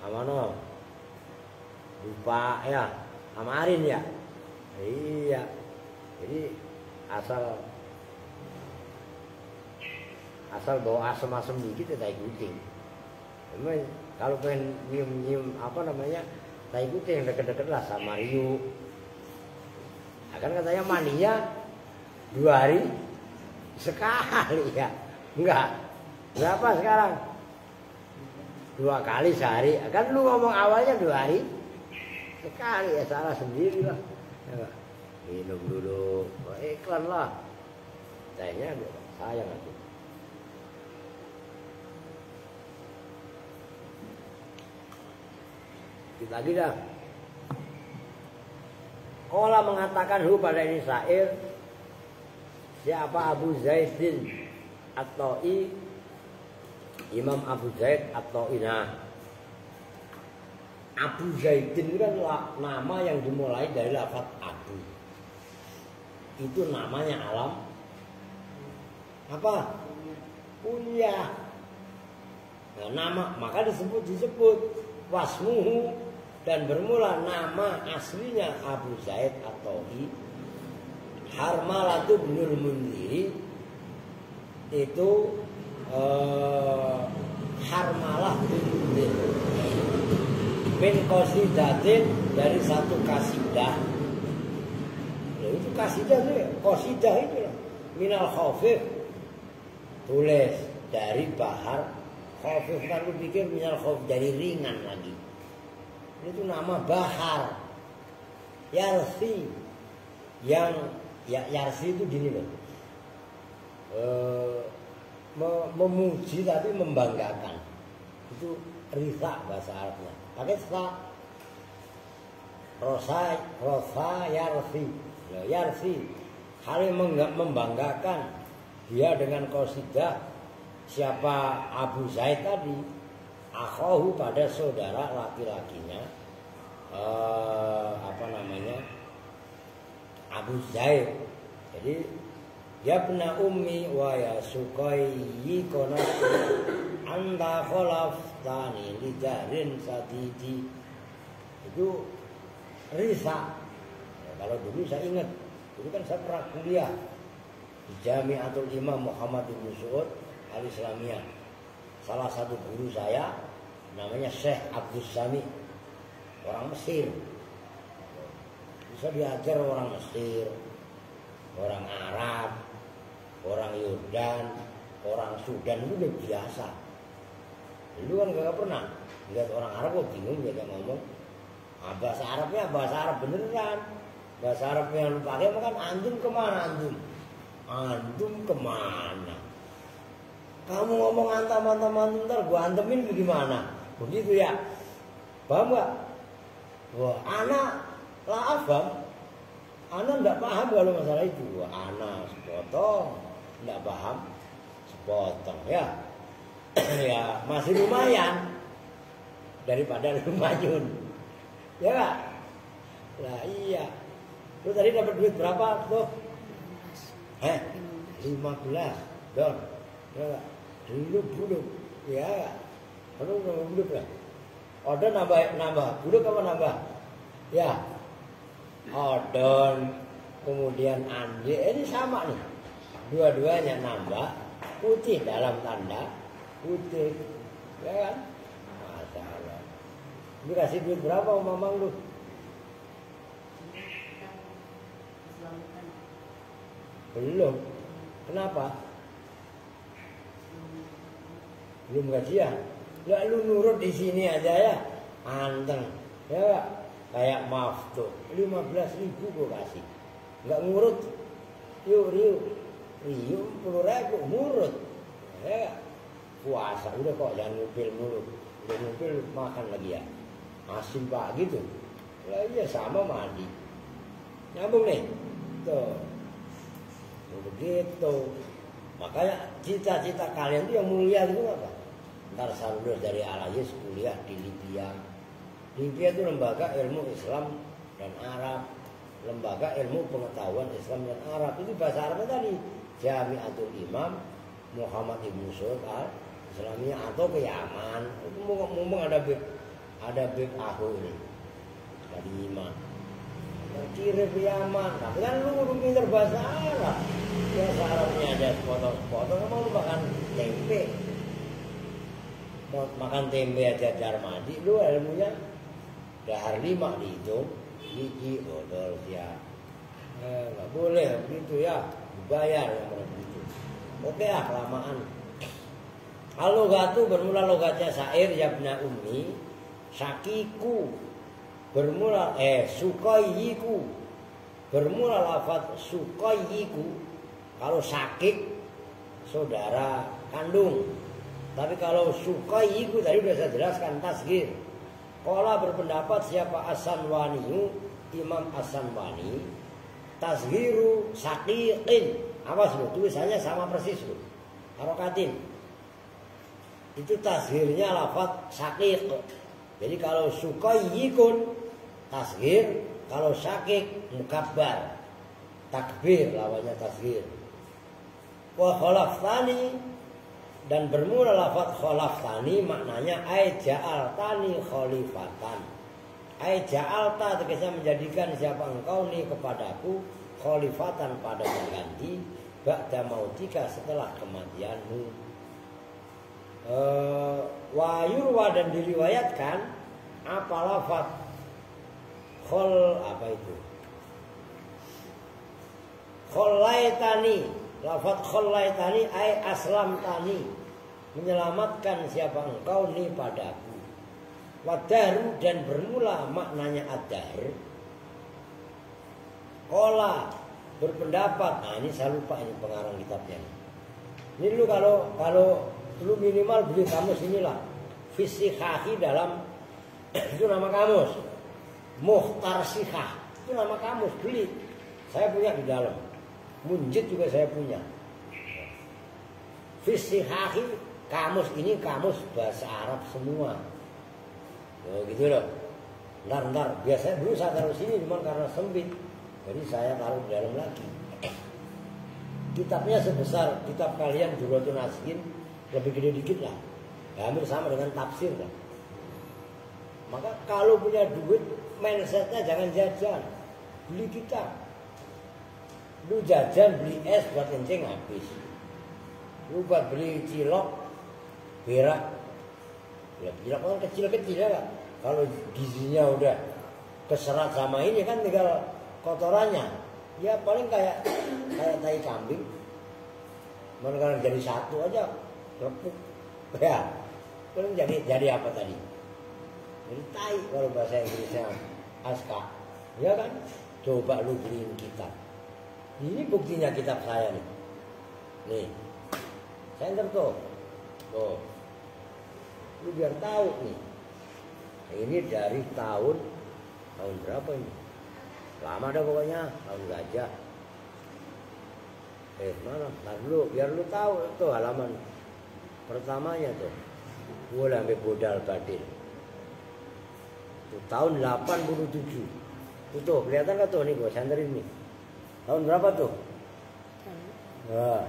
Amano. Lupa ya. Sama Arin ya. Iya. Jadi asal bawa asem-asem dikit ya tai kucing. Memang kalau pengen nyium apa namanya tai kucing deket-deket lah sama Rio. Akan katanya mania 2 hari sekali ya. Enggak. Berapa sekarang? 2 kali sehari. Kan lu ngomong awalnya 2 hari sekali ya salah sendiri lah. Ya, minum dulu. Iklan lah. Tehnya sayang aku. Kita lagi dah. Qala mengatakan pada ini syair siapa Abu Zaidin At-Ta'i, Imam Abu Zaid At-Ta'i. Nah, Abu Zaidin kan nama yang dimulai dari lafaz Abu. Itu namanya alam apa? Kunyah. Nah, nama maka disebut wasmuhu dan bermula nama aslinya Abu Zaid At-Ta'i Harmalatu binul Mundhiri itu Harmalah bin Mundhir min qasidatin dari satu kasidah. Itu kasidah itu ya, qasidah itu lah. Minal khafif tulis dari bahar khafif kan lu pikir minal khafif dari ringan lagi. Itu nama bahar Yarsi yang Yarsi itu gini loh, memuji tapi membanggakan. Itu risa bahasa Arabnya pakai sa rosa Yarsi. Yarsi hal yang membanggakan dia dengan qasidah siapa Abu Zaid tadi akhahu pada saudara laki-lakinya Abu Zaid. Jadi ya bna ummi wa ya suqayyi qanatu anta khalaftani lidarin sadidi. Itu risa. Ya, kalau dulu saya ingat, dulu kan saya pernah kuliah di Jami'atul Imam Muhammad bin Saud Al-Islamiyah. Salah satu guru saya namanya Syekh Abdus Sami, orang Mesir. Bisa diajar orang Mesir, orang Arab, orang Yordan, orang Sudan itu udah biasa. Dulu kan gak pernah lihat orang Arab kok bingung dia ngomong. Bahasa Arabnya bahasa Arab beneran. Bahasa Arab yang lu pakai kan antum kemana antum? Antum kemana? Kamu ngomong antam ntar gua antemin gimana? Begitu ya. Paham nggak? Wah, anak lah abang. Anak nggak paham kalau masalah itu. Wah, anak sepotong, nggak paham sepotong ya. Ya masih lumayan daripada lumayan. Ya nggak? Lah iya. Lu tadi dapat duit berapa tuh? 15. Don. Ya nggak? Dulu buluk. Ya nggak? Kalau nambah buluk lah. Odon nambah. Buluk apa nambah? Ya. Odon. Kemudian anje. Ini sama nih. Dua-duanya nambah. Putih dalam tanda putih. Ya kan? Masalah. Lu kasih duit berapa sama mamang lu? Belum. Kenapa? Belum gajian. Ya lu nurut di sini aja ya. Anteng. Ya kayak maaf tuh. 15.000 gua kasih. Enggak ngurut. Yuk riu 10.000 ngurut. Ya puasa udah kok jangan ngupil mulu. Udah ngupil makan lagi ya. Asin pak gitu. Ya iya sama mandi. Nyambung nih. Tuh. Begitu. Makanya cita-cita kalian itu yang mulia itu apa? Ntar saya dari Al-Aziz kuliah di Libya. Libya itu lembaga ilmu Islam dan Arab, lembaga ilmu pengetahuan Islam dan Arab. Itu bahasa Arabnya tadi Jami'atul Imam Muhammad Ibn Saud Al-Islamiyah atau ke Yaman. Itu ngomong ada bib aku ini dari Iman. Kira ke Yaman. Tapi kan lu udah pinter bahasa Arab. Bahasa Arabnya ada sepotong-sepotong. Emang lu makan tempe? Makan tempe aja darmadi. Lu ilmunya dahar 5 dihitung. Gigi, bodol, siap. Gak boleh begitu ya. Dibayar yang begitu. Oke kelamaan. Al-logatu bermula logatnya syair yabna ummi. Syakiku bermula sukoyiku bermula lafaz sukoyiku. Kalau sakik saudara kandung, tapi kalau sukoyiku tadi sudah saya jelaskan tasghir. Qala berpendapat siapa As-Sanwani, Imam As-Sanwani, tasghiru saqiqin. Awas lu, tulisannya sama persis lu, harokatin. Itu tasghirnya lafaz saqiq. Jadi kalau sukoyikun tasghir, kalau syakik mukabbar takbir lawannya tasghir. Wa khalaftani dan bermula lafaz khalaftani maknanya ai ja'altani khalifatan. Ai ja'alta tegasnya menjadikan siapa engkau ni kepadaku khalifatan pada pengganti ba'da mautika setelah kematianmu. Wayurwa dan diriwayatkan apa lafaz apa itu khallaitani. Lafaz khallaitani ay aslamtani, menyelamatkan siapa engkau ni padaku. Wadahru dan bermula maknanya ad-dahr. Qala berpendapat. Nah ini saya lupa ini pengarang kitabnya. Ini dulu kalau lu minimal beli kamus inilah Fisikhahi dalam itu nama kamus. Mukhtar Sikhah itu nama kamus, beli. Saya punya di dalam. Munjid juga saya punya. Fisikhahi kamus ini kamus bahasa Arab semua. Oh gitu loh. Ntar biasanya dulu saya taruh sini cuma karena sempit. Jadi saya taruh di dalam lagi. Kitabnya sebesar kitab kalian Durratun Nasihin, lebih gede dikit lah. Ya, hampir sama dengan tafsir lah. Maka kalau punya duit, mindsetnya jangan jajan, beli kitab. Lu jajan beli es buat kencing habis. Lu buat beli cilok, berak. Ya cilok kan kecil-kecil ya kan. Kalau gizinya udah keserat sama ini kan tinggal kotorannya. Ya paling kayak tai kambing. Mereka jadi satu aja. Lepuk, ya, paling jadi apa tadi? Jadi tai kalau bahasa Inggrisnya aska, ya kan? Coba lu beliin kitab. Ini buktinya kitab saya nih. Nih, saya tuh Oh, lu biar tahu nih. Ini dari tahun berapa ini? Lama dah pokoknya, tahun gajah. Mana? Ntar dulu, biar lu tahu tuh halaman pertamanya tuh. Gue sampai bodal badil. Tuh, tahun 87. Tuh, kelihatan gak tuh nih gue santerin nih. Tahun berapa tuh? Nah,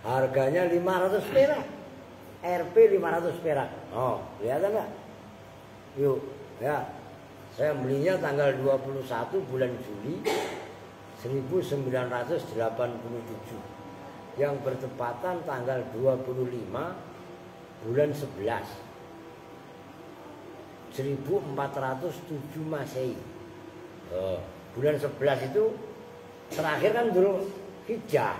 harganya 500 perak. Rp 500 perak. Oh, kelihatan gak? Yuk, ya. Saya belinya tanggal 21 bulan Juli 1987. Yang bertepatan tanggal 25 bulan 11 1407 Masehi. Oh, bulan 11 itu terakhir kan Dzul Hijjah.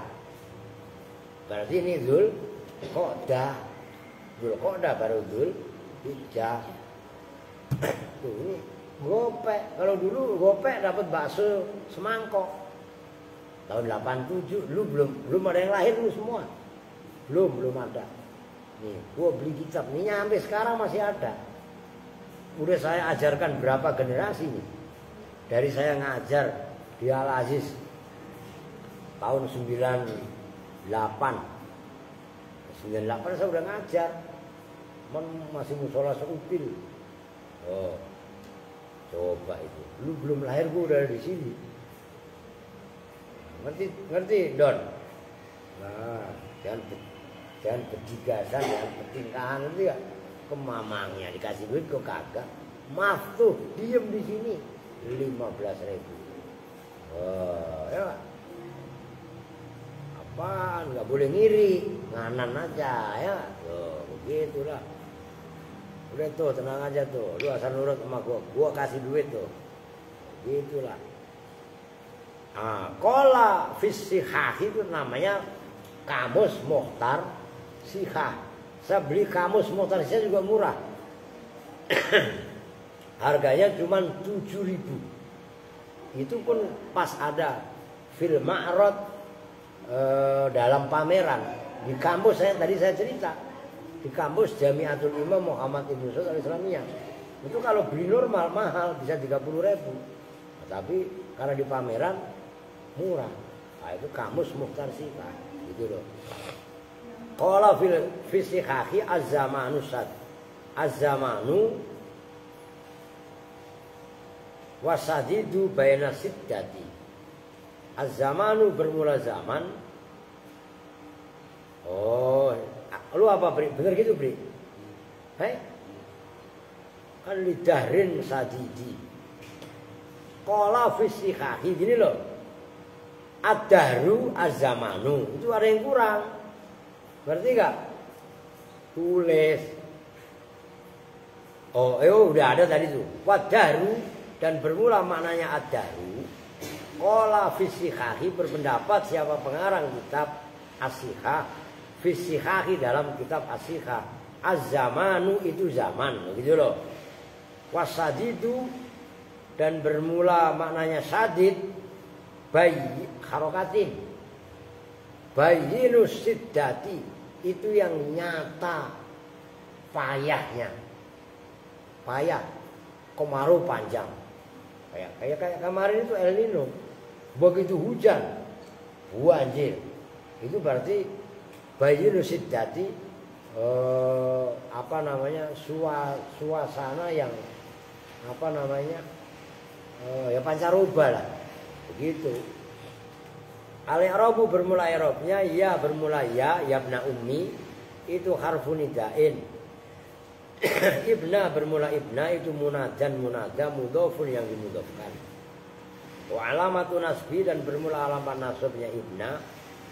Berarti ini Dzul Qa'dah. Dzul Qa'dah baru Dzul Hijjah. Tuh ini gopek. Kalau dulu gopek dapat bakso semangkok. Tahun 87 lu belum ada yang lahir lu semua. Belum ada. Nih, gua beli kitab ini sampai sekarang masih ada. Udah saya ajarkan berapa generasi nih. Dari saya ngajar di Al Aziz tahun 98 saya udah ngajar. Masih musola seupil. Oh, coba itu. Lu belum lahir gua udah di sini. Ngerti Don? Nah, jangan berjigasan, jangan bertingkahan itu ya. Kemamangnya dikasih duit kok kagak. Maaf tuh, diem di sini 15.000. Oh, ya. Apaan? Nggak boleh ngiri, nganan aja ya. Tuh, begitulah. Udah tuh, tenang aja tuh. Lu asal nurut sama gua kasih duit tuh. Gitulah. Qala fis Sihah itu namanya Kamus Mukhtar Sihah. Saya beli Kamus Mukhtar Sihah juga murah. Harganya cuma 7.000. Itu pun pas ada fil ma'rad dalam pameran di kampus tadi saya cerita. Di kampus Jamiatul Imam Muhammad Ibn Saud Al-Islamiyah. Itu kalau beli normal mahal bisa 30.000. Tapi karena di pameran murah. Nah, itu Kamus Mukhtar Sihah gitu loh. Qala fil Sihahi az-zamanu sad. Az-zamanu wasadidu baina siddati. Az-zamanu bermula zaman. Oh, lu apa Bri? Bener gitu Bri? Hei? Kan lidahrin sadidi. Qala fis Sihahi gini loh. Ad-dahru az-zamanu. Itu ada yang kurang. Berarti gak? Tulis. Oh, udah ada tadi tuh. Wad-dahru dan bermula maknanya ad-dahru. Qala fis Sihahi berpendapat siapa pengarang kitab As-Sihah. Fis Sihahi dalam kitab As-Sihah. Az-zamanu itu zaman. Gitu loh. Wasadidu dan bermula maknanya sadid. Bayi harokatin bayinus siddati itu yang nyata payahnya, payah kemarau panjang kayak kemarin itu El Nino, begitu hujan banjir, itu berarti bayinus siddati suasana yang ya pancaroba lah. Begitu. Al-i'rabu bermula i'rabnya ya bermula ya yabna ummi itu harfu nidain. Ibna bermula ibna itu munadan munada mudhofun yang dimudhofkan. Wa alamatu nasbi dan bermula alamat nasabnya ibna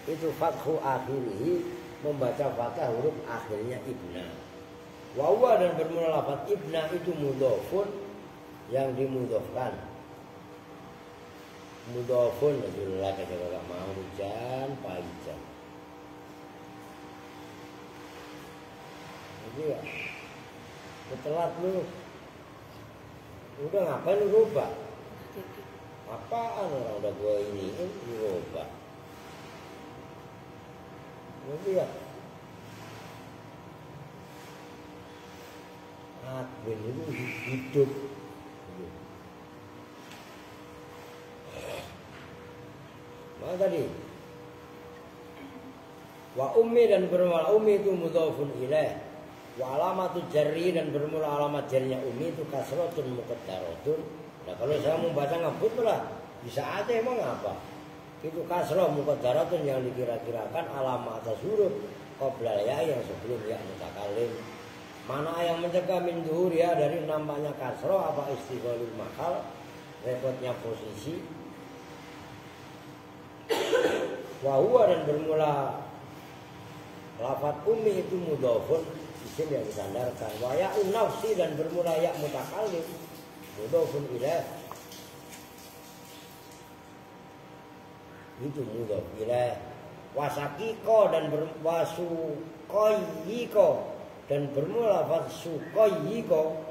itu fathu akhirih membaca fathah huruf akhirnya ibna. Wa huwa dan bermula lafaz ibna itu mudhofun yang dimudhofkan. Mudhofun Alhamdulillah kagak mau hujan panjang. Jadi ya telat lu. Udah ngapain lu rubah? Apaan orang udah gua ini rubah. Jadi ya Min itu hidup. Mana tadi? Wa ummi dan bermula ummi itu mudhafun ilaih. Wa alamatu jarri dan bermula alamat jarnya ummi itu kasratun muqaddaratun. Nah kalau saya membaca ngebut lah bisa aja emang apa? Itu kasrah muqaddaratun yang dikira-kirakan alamat atas huruf qabla ya yang sebelum ya mutakallim. Mana yang mencegah min zuhur ya dari nampaknya kasrah apa istighalul mahal repotnya posisi. Wa huwa dan bermula lafaz ummi itu mudhafun isim yang disandarkan. Wa ya'un nafsi dan bermula ya mutakallim mudhafun ilaih. Itu mudhaf ilaih. Wasakiko dan wasuqayyiko dan bermula lafaz suqayyiko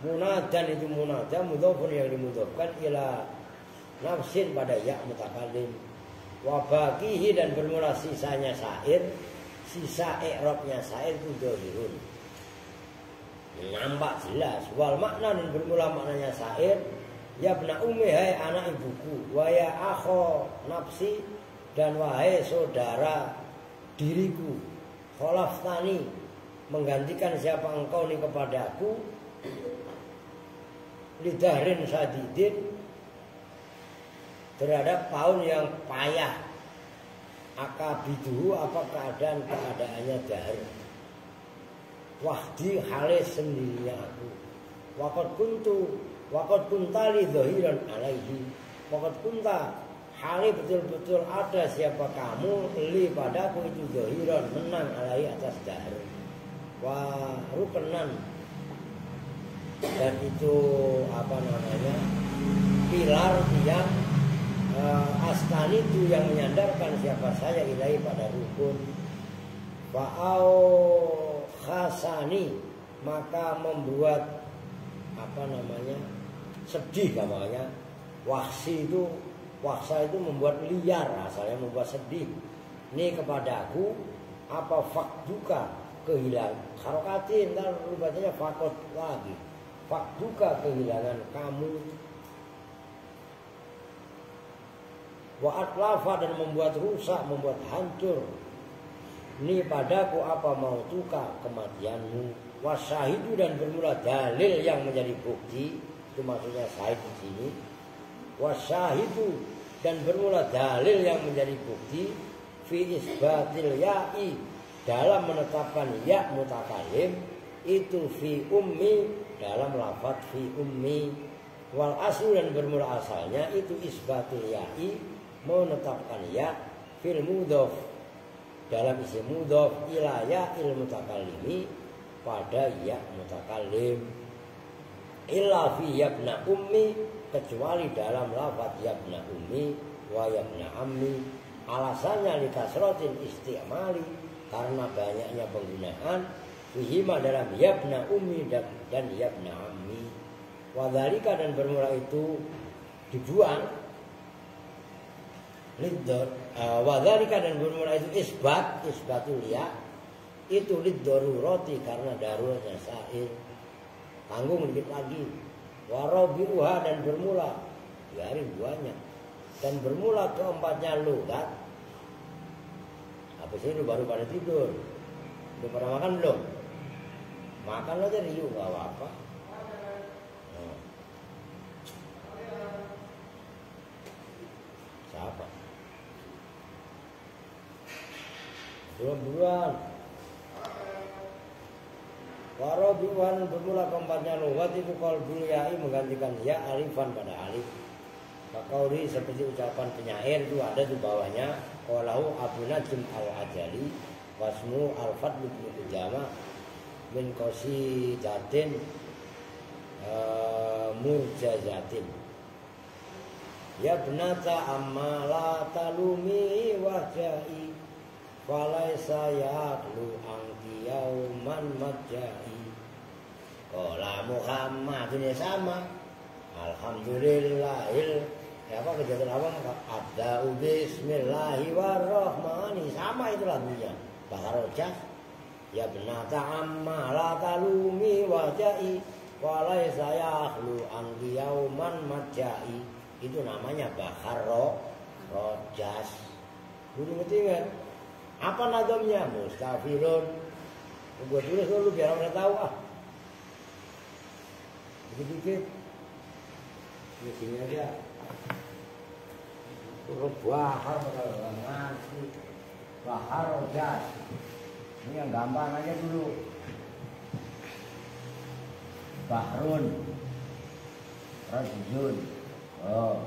munadan itu munada mudhafun yang dimudhafkan ila nafsin pada ya mutakallim. Wa baqihi dan bermula sisanya syair, sisa i'rabnya syair itu dzahirun. Nampak jelas. Wal makna dan bermula maknanya syair, ya bna ummi hai anak ibuku, wa ya akho nafsi dan wahai saudara diriku. Khalaftani menggantikan siapa engkau ni kepadaku lidahrin sadidin terhadap tahun yang payah. Akabiduhu apa keadaannya dahar. Wahdi halis sendirinya aku. Waqad kuntali dhahiran alaihi. Waqad kunta hali betul-betul ada siapa kamu li padaku itu dhahiran menang alaihi atas dahar. Wa rukenan dan itu apa namanya pilar yang astani itu yang menyandarkan siapa saya ilahi pada rukun. Fa'au khasani maka membuat apa namanya sedih namanya. Waksa itu membuat liar, asalnya membuat sedih. Ini kepadaku apa fakduka kehilangan harokatin dan rubahnya fakot lagi. Fakduka kehilangan kamu. Wa atlafa dan membuat rusak, membuat hancur. Ini padaku apa mau tuka kematianmu. Wasyahidu dan bermula dalil yang menjadi bukti. Itu maksudnya syahid di sini. Wasyahidu dan bermula dalil yang menjadi bukti. Fi isbatil ya'i dalam menetapkan ya mutakallim. Itu fi ummi dalam lafaz fi ummi. Wal aslu dan bermula asalnya itu isbatul ya'i menetapkan ya fil mudhaf dalam isi mudhaf ila ya'il mutakallimi pada ya mutakallim illa fi yabna ummi kecuali dalam lafaz yabna ummi wa yabna ammi. Alasannya li kasratin istimali karena banyaknya penggunaan fihima dalam yabna ummi dan yabna ammi. Wa dzalika dan bermula itu dibuang liddor wadhalika dan bermula itu isbatul ya itu liddoruroti karena daruratnya syair. Tanggung dikit lagi. Warabi'uha dan bermula biarin duanya dan bermula keempatnya lugat. Habis ini baru pada tidur. Udah pada makan belum? Makan aja riuh gak apa-apa. Siapa? Buruan. Warabi'uhan bermula keempatnya lugat itu qalbul ya'i menggantikan ya alifan pada alif. Makauri seperti ucapan penyair itu ada di bawahnya. Qalahu Abu Najm al-Ajali wasmu al-Fadl bin Ujama min qasidatin murjazatin. Ya benata amma la talumi wajai falaisa yaqlu angki yauman majai. Qala Muhammad ini sama. Alhamdulillahil ya apa kejadian apa abda'u bismillahirrahmanirrahim sama itu lagunya. Bahar Rojas Ya benata amma la talumi wajai walai saya ahlu anggi yauman majai. Itu namanya bahar rojas. Dulu ngerti kan? Apa nadamnya? Mustafirun. Gue tulis dulu biar orang tahu ah. Dikit-dikit. Di sini aja. Huruf bahar ngerti. Bahar rojas. Ini yang gampang aja dulu. Bahrun, rajulun. Oh,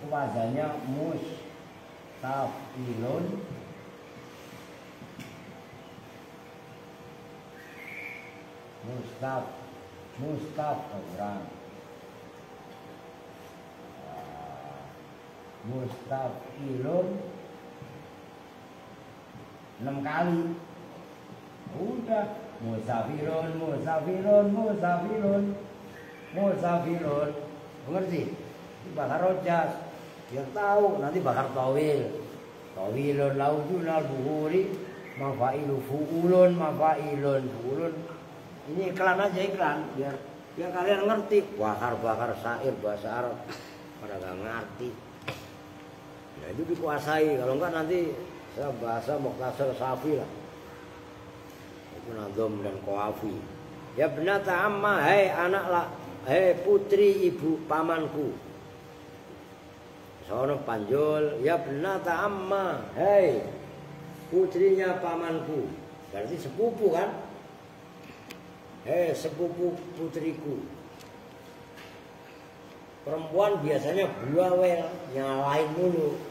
wazannya mustafilun. Mustaf orang. Mustafilun 6 kali. Udah. Musafirun. Mengerti? Ini bakar rojas. Biar tahu nanti bakar tawil. Tawilun laujun al-buhuri. Mafailu fu'ulun. Ini iklan aja iklan. Biar kalian ngerti. Bakar syair bahasa Arab. Pada gak ngerti. Nah itu dikuasai. Kalau enggak nanti saya bahasa Mukhtasar Safi lah. Nazom dan Qawafi. Ya benata amma, hai anak hai putri ibu pamanku. Sono panjul, ya benata amma, hai putrinya pamanku. Berarti sepupu kan? Hei sepupu putriku. Perempuan biasanya buawel, nyalain mulu.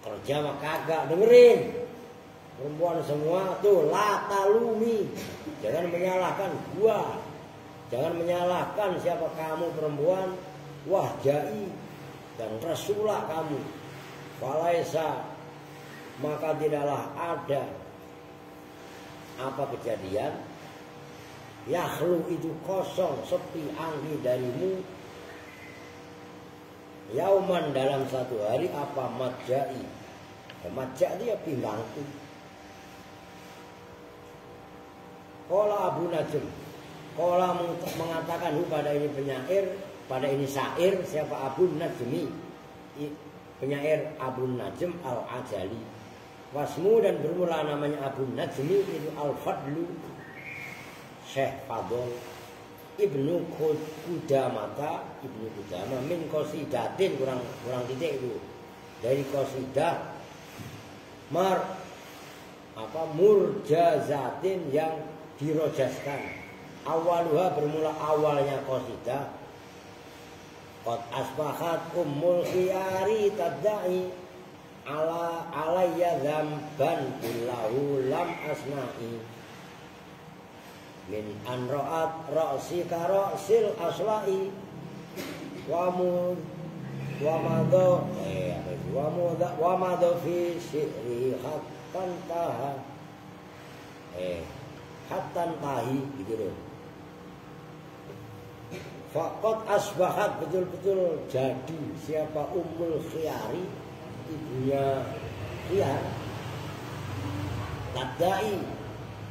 Kerja mah kagak, dengerin. Perempuan semua tuh la talumi. Jangan menyalahkan gua. Jangan menyalahkan siapa kamu perempuan. Wah jai dan rasulah kamu. Falaisa maka tidaklah ada apa kejadian. Yakhlu itu kosong sepi anggi darimu. Yauman dalam satu hari apa majai. Majai dia pinggangku. Kola Abu Najm. Kola mengatakan pada ini penyair, pada ini syair siapa Abu Najmi. Penyair Abu Najm Al-Ajali. Wasmu dan bermula namanya Abu Najmi itu Al-Fadlu Syekh Fadl Ibnu Qudamata min qasidatin kurang titik itu. Dari qasidah murjazatin yang dirojaskan. Awaluha bermula awalnya qasidah. Qad asbahat ummul khiyari tadda'i alayya dzamban kullahu lam asna'i min an ra'at ra'si ka ra'sil asla'i wa madha fi syi'ri hattan taha hattan tahi gitu loh. Faqad asbahat betul-betul jadi siapa Ummul Khiyari ibunya Khiyar. Tadai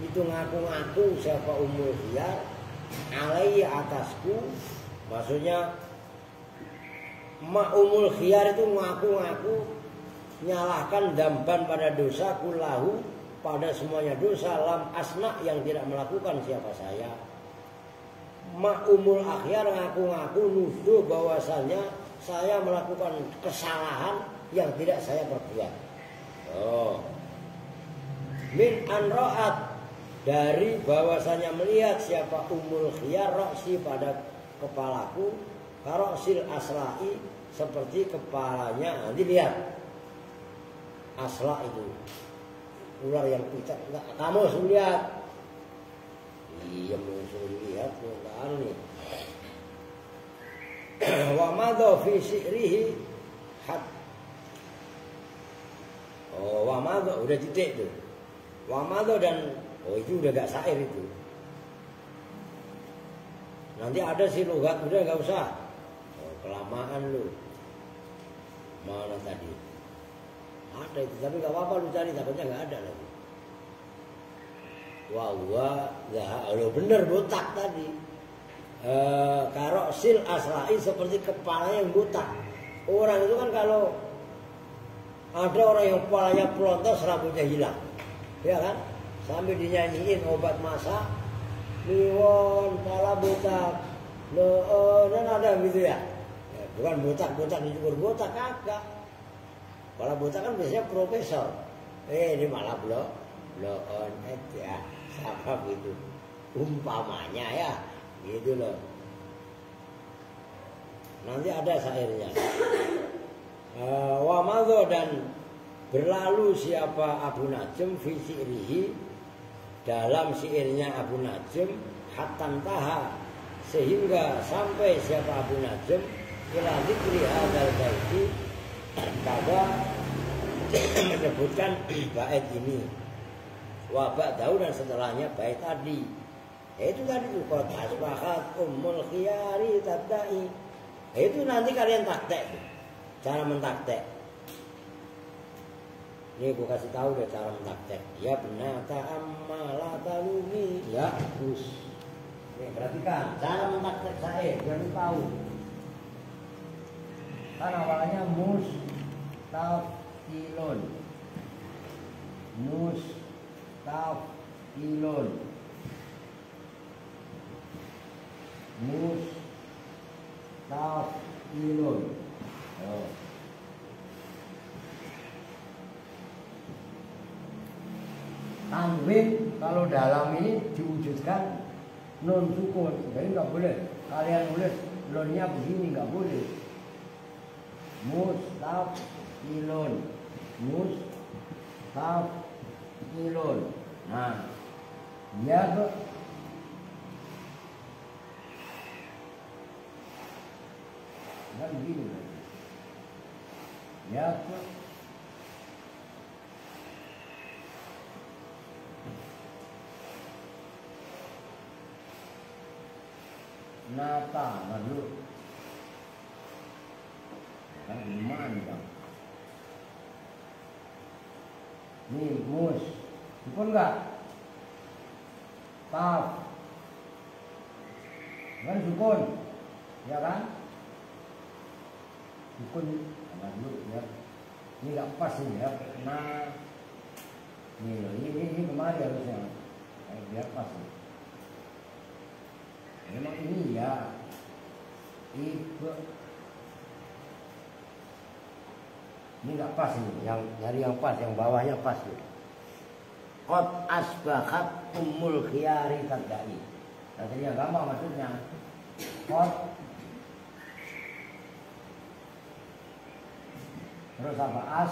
itu ngaku-ngaku siapa Ummul Khiyar alai atasku, maksudnya Ummul Khiyar itu ngaku-ngaku nyalahkan damban pada dosa kulahu pada semuanya dosa lam asna yang tidak melakukan siapa saya. Ummul Akhyar ngaku-ngaku nuduh bahwasanya saya melakukan kesalahan yang tidak saya perbuat. Oh. Min anroat dari bahwasanya melihat siapa Ummul Khiyar roksi pada kepalaku karoksil aslai seperti kepalanya. Nanti lihat asla itu ular yang picat. Kamu harus lihat. Iya musuh lihat kan nih. Wa madha fi syi'rihi hat. Oh, wa madha udah titik tuh. Wa madha dan itu udah gak syair itu. Nanti ada sih logat udah gak usah. Oh, kelamaan lu. Mana tadi? Ada itu tapi gak apa-apa lu cari takutnya gak ada lagi. Wa lo bener botak tadi. Karo sil aslai seperti kepalanya yang botak. Orang itu kan kalau ada orang yang kepalanya pelontos rambutnya hilang, ya kan? Sambil dinyanyiin obat masak, liwon, kepala botak, dan ada gitu ya. Bukan botak-botak dicukur botak kagak. Kepala botak kan biasanya profesor. Ini malah bloon ya, siapa gitu? Umpamanya ya, gitu loh. Nanti ada syairnya. Wa madho dan berlalu siapa Abu Najm fi syi'rihi dalam syairnya Abu Najm hatta taha sehingga sampai siapa Abu Najm ila dzikri hadzal baiti pada menyebutkan bait ini wa ba'dahu dan setelahnya bait tadi. Itu tadi tuh qad asbahat ummul khiyari tadai. Itu nanti kalian taktek. Cara mentaktek. Ini gue kasih tahu deh cara mentaktek. Ya benar ta'amala talumi. Ya terus. Nih perhatikan cara mentaktek saya biar tahu. Kan awalnya mustafilun. Mustafilun. Mustafilun. Tanwin kalau dalam ini diwujudkan non sukun, jadi nggak boleh kalian nulis lonnya begini, nggak boleh. Mustafilun. Nah, ya kan begini. Ya nata lalu kan gimana bang? Nih mus, sukun nggak? Taf, kan sukun, ya kan? Sukun, dulu ya. Ini nggak pas ini ya. Nah, ini kemarin harusnya, biar pas. Memang ini ya ibu ini nggak pas ini, yang nyari yang pas, yang bawahnya pas gitu. Qad asbahat ummul khiyari tadai. Tadinya gampang maksudnya. Qad terus apa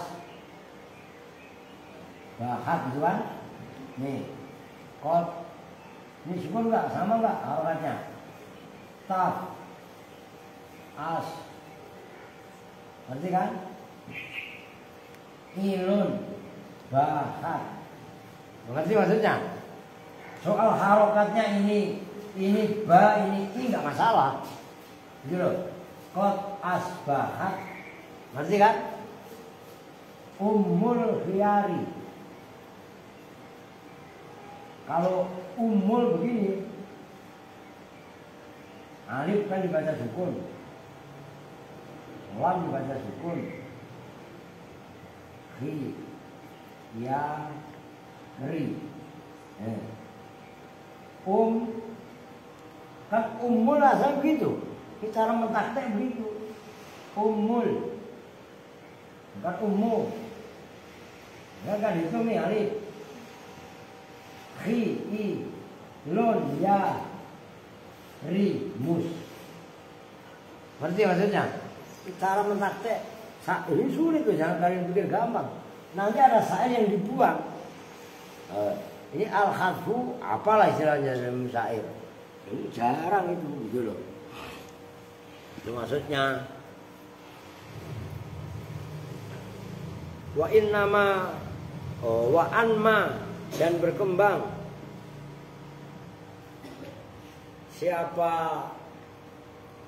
bahat gitu kan? Nih qad ini sukun nggak? Sama nggak harokatnya? Taf, as, ngerti kan? Ilun, bahat, ngerti maksudnya? Soal harokatnya ini ba, ini i nggak masalah, gitu loh. Qad asbahat, ngerti kan? Ummul khiyari. Kalau umul begini, alif kan dibaca sukun, lam dibaca sukun, ri, ya, ri, kan umul asal begitu, kita orang mentaktek begitu, umul, bukan umul, kan dihitung nih alif. Ri, i, lon, ya, ri, mus. Ngerti maksudnya? Cara mentaktek ini sulit tuh, jangan kalian pikir gampang. Nanti ada syair yang dibuang. Ini al-khadfu, apalah istilahnya dalam syair. Ini jarang itu, gitu loh. Itu maksudnya. Wa innama, wa anma. Dan berkembang siapa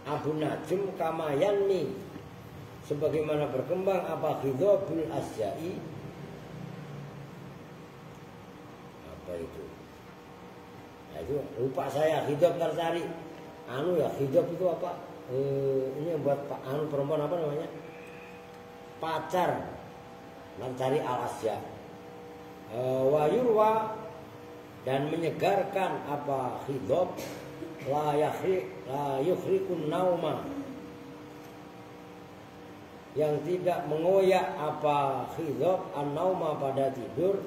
Abu Najm kamayanni sebagaimana berkembang apa ghidhabul asya'i, apa itu itu lupa saya hidup tercari. Ya hidup itu apa? Ini yang buat perempuan apa namanya? Pacar mencari al-asya. Wa yurwa dan menyegarkan apa hidup la yukhrikun nauma, yang tidak mengoyak apa hidup an-nauma pada tidur,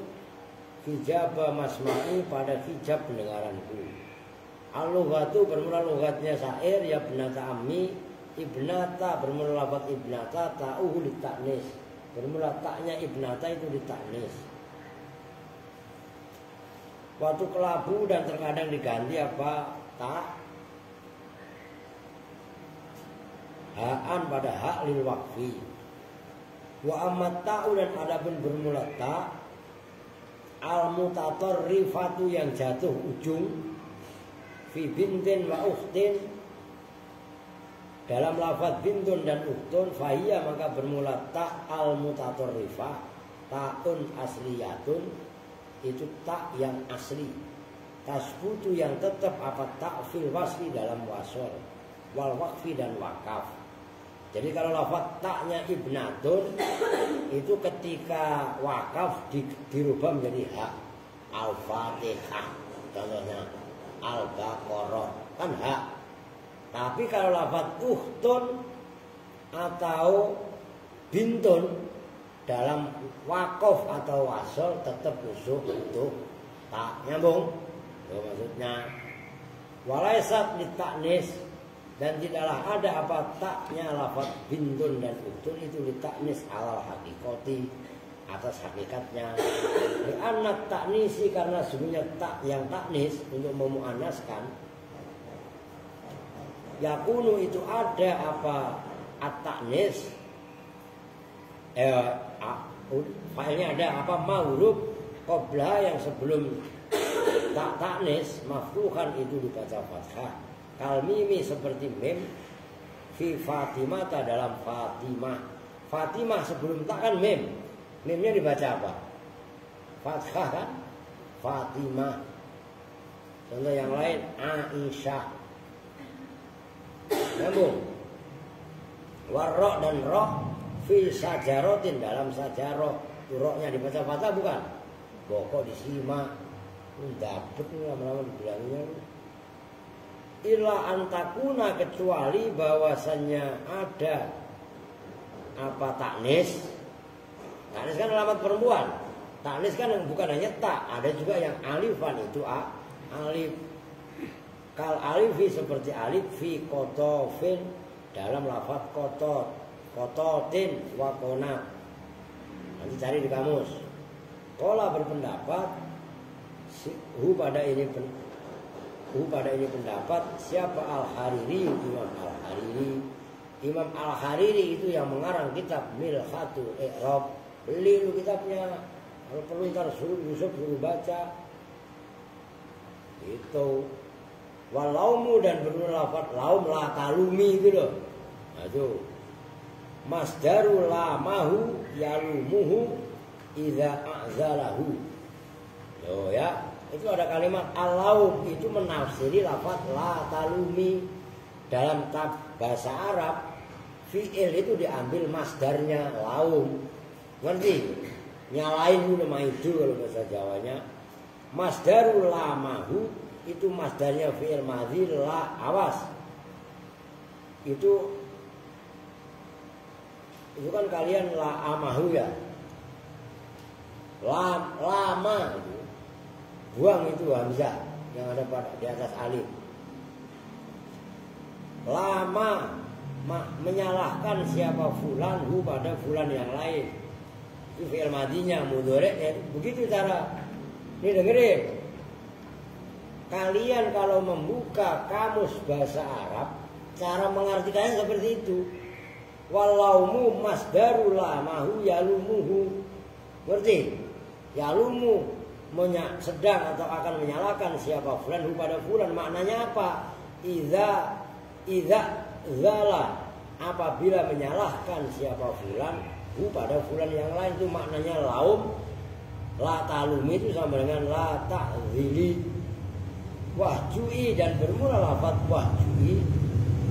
hijab masma'i pada hijab pendengaranku. Al-lughatu bermula lughatnya syair ya ibnata ammi, ibnata bermula lafaz ibnata, ta'uhu litaknis, bermula taknya ibnata itu ditaknis. Waktu kelabu dan terkadang diganti apa tak, ha'an pada hak lil waqfi. Wa ammat ta'u dan adapun bermula ta, al mutatarrifatu yang jatuh ujung, fi bintin wa ukhtin dalam lafaz bintun dan ukhtun, fahiyya maka bermula ta al mutatarrifah, ta'un asliyatun itu tak yang asli, tasbutu yang tetap apa tak fil wasli dalam wasol, wal waqfi dan wakaf. Jadi kalau lafaz taknya ibnatun itu ketika wakaf dirubah menjadi hak, al-fatihah contohnya, al-baqarah kan hak. Tapi kalau lafaz ukhtun atau bintun dalam wakaf atau wasol tetap usuh untuk tak, nyambung itu maksudnya. Walaisat ditaknis dan tidaklah ada apa taknya lafaz bintun dan uktun itu ditaknis alal hakikoti atas hakikatnya. Di anak taknisi karena sebenarnya tak yang taknis untuk memuannaskan, yakunu itu ada apa at-taknis failnya ada apa mahuruf qabla yang sebelum tak taknis maftuhan itu dibaca fathah, kal mimi seperti mim, fi Fatimah dalam Fatimah. Fatimah sebelum tak kan mim, mimnya dibaca apa? Fathah kan? Fatimah. Contoh yang lain Aisyah. Nyambung. Warro dan roh fi sajarotin dalam sajaroh, roknya dibaca fathah bukan? Pokok disimak, dapet nih lama-lama dibilangnya. Illa antakuna kecuali bahwasannya ada apa taknis. Taknis kan alamat perempuan. Taknis kan bukan hanya tak, ada juga yang alifan itu alif. Kal alifi seperti alif fi kotofin dalam lafaz kotot, kototin wakona. Nanti cari di kamus. Kola berpendapat hu pada ini pendapat siapa Al-Hariri, Imam Al-Hariri. Imam Al-Hariri itu yang mengarang kitab Milhatul I'rab. Beli lu kitabnya, kalau perlu ntar Yusuf suruh baca. Itu walaumu dan berlafaz laum la talumi itu loh. Nah itu masdaru lamahu yalumuhu idza a'zalahu. Loh ya, itu ada kalimat alaum itu menafsiri lafaz la talumi. Dalam bahasa Arab fi'il itu diambil masdarnya laum. Ngerti? Nyalain udah maidu kalau bahasa Jawanya. Masdarul lamahu itu masdarnya fi'il madhi la, awas. Itu kan kalian la amahu ya. Lama itu. Buang itu hamzah yang ada pada di atas alif. Lama menyalahkan siapa fulan hu pada fulan yang lain. Itu fi'il madhinya mudhari ya. Begitu cara. Ini dengerin. Kalian kalau membuka kamus bahasa Arab, cara mengartikannya seperti itu. Walaumu masdaru lamahu yalumuhu. Ngerti? Yalumu sedang atau akan menyalahkan siapa fulan hu pada fulan. Maknanya apa? Idza zala, apabila menyalahkan siapa fulan hu pada fulan yang lain, itu maknanya laum. La talumi itu sama dengan la ta'zili. Wahjui dan bermula lafaz wahjui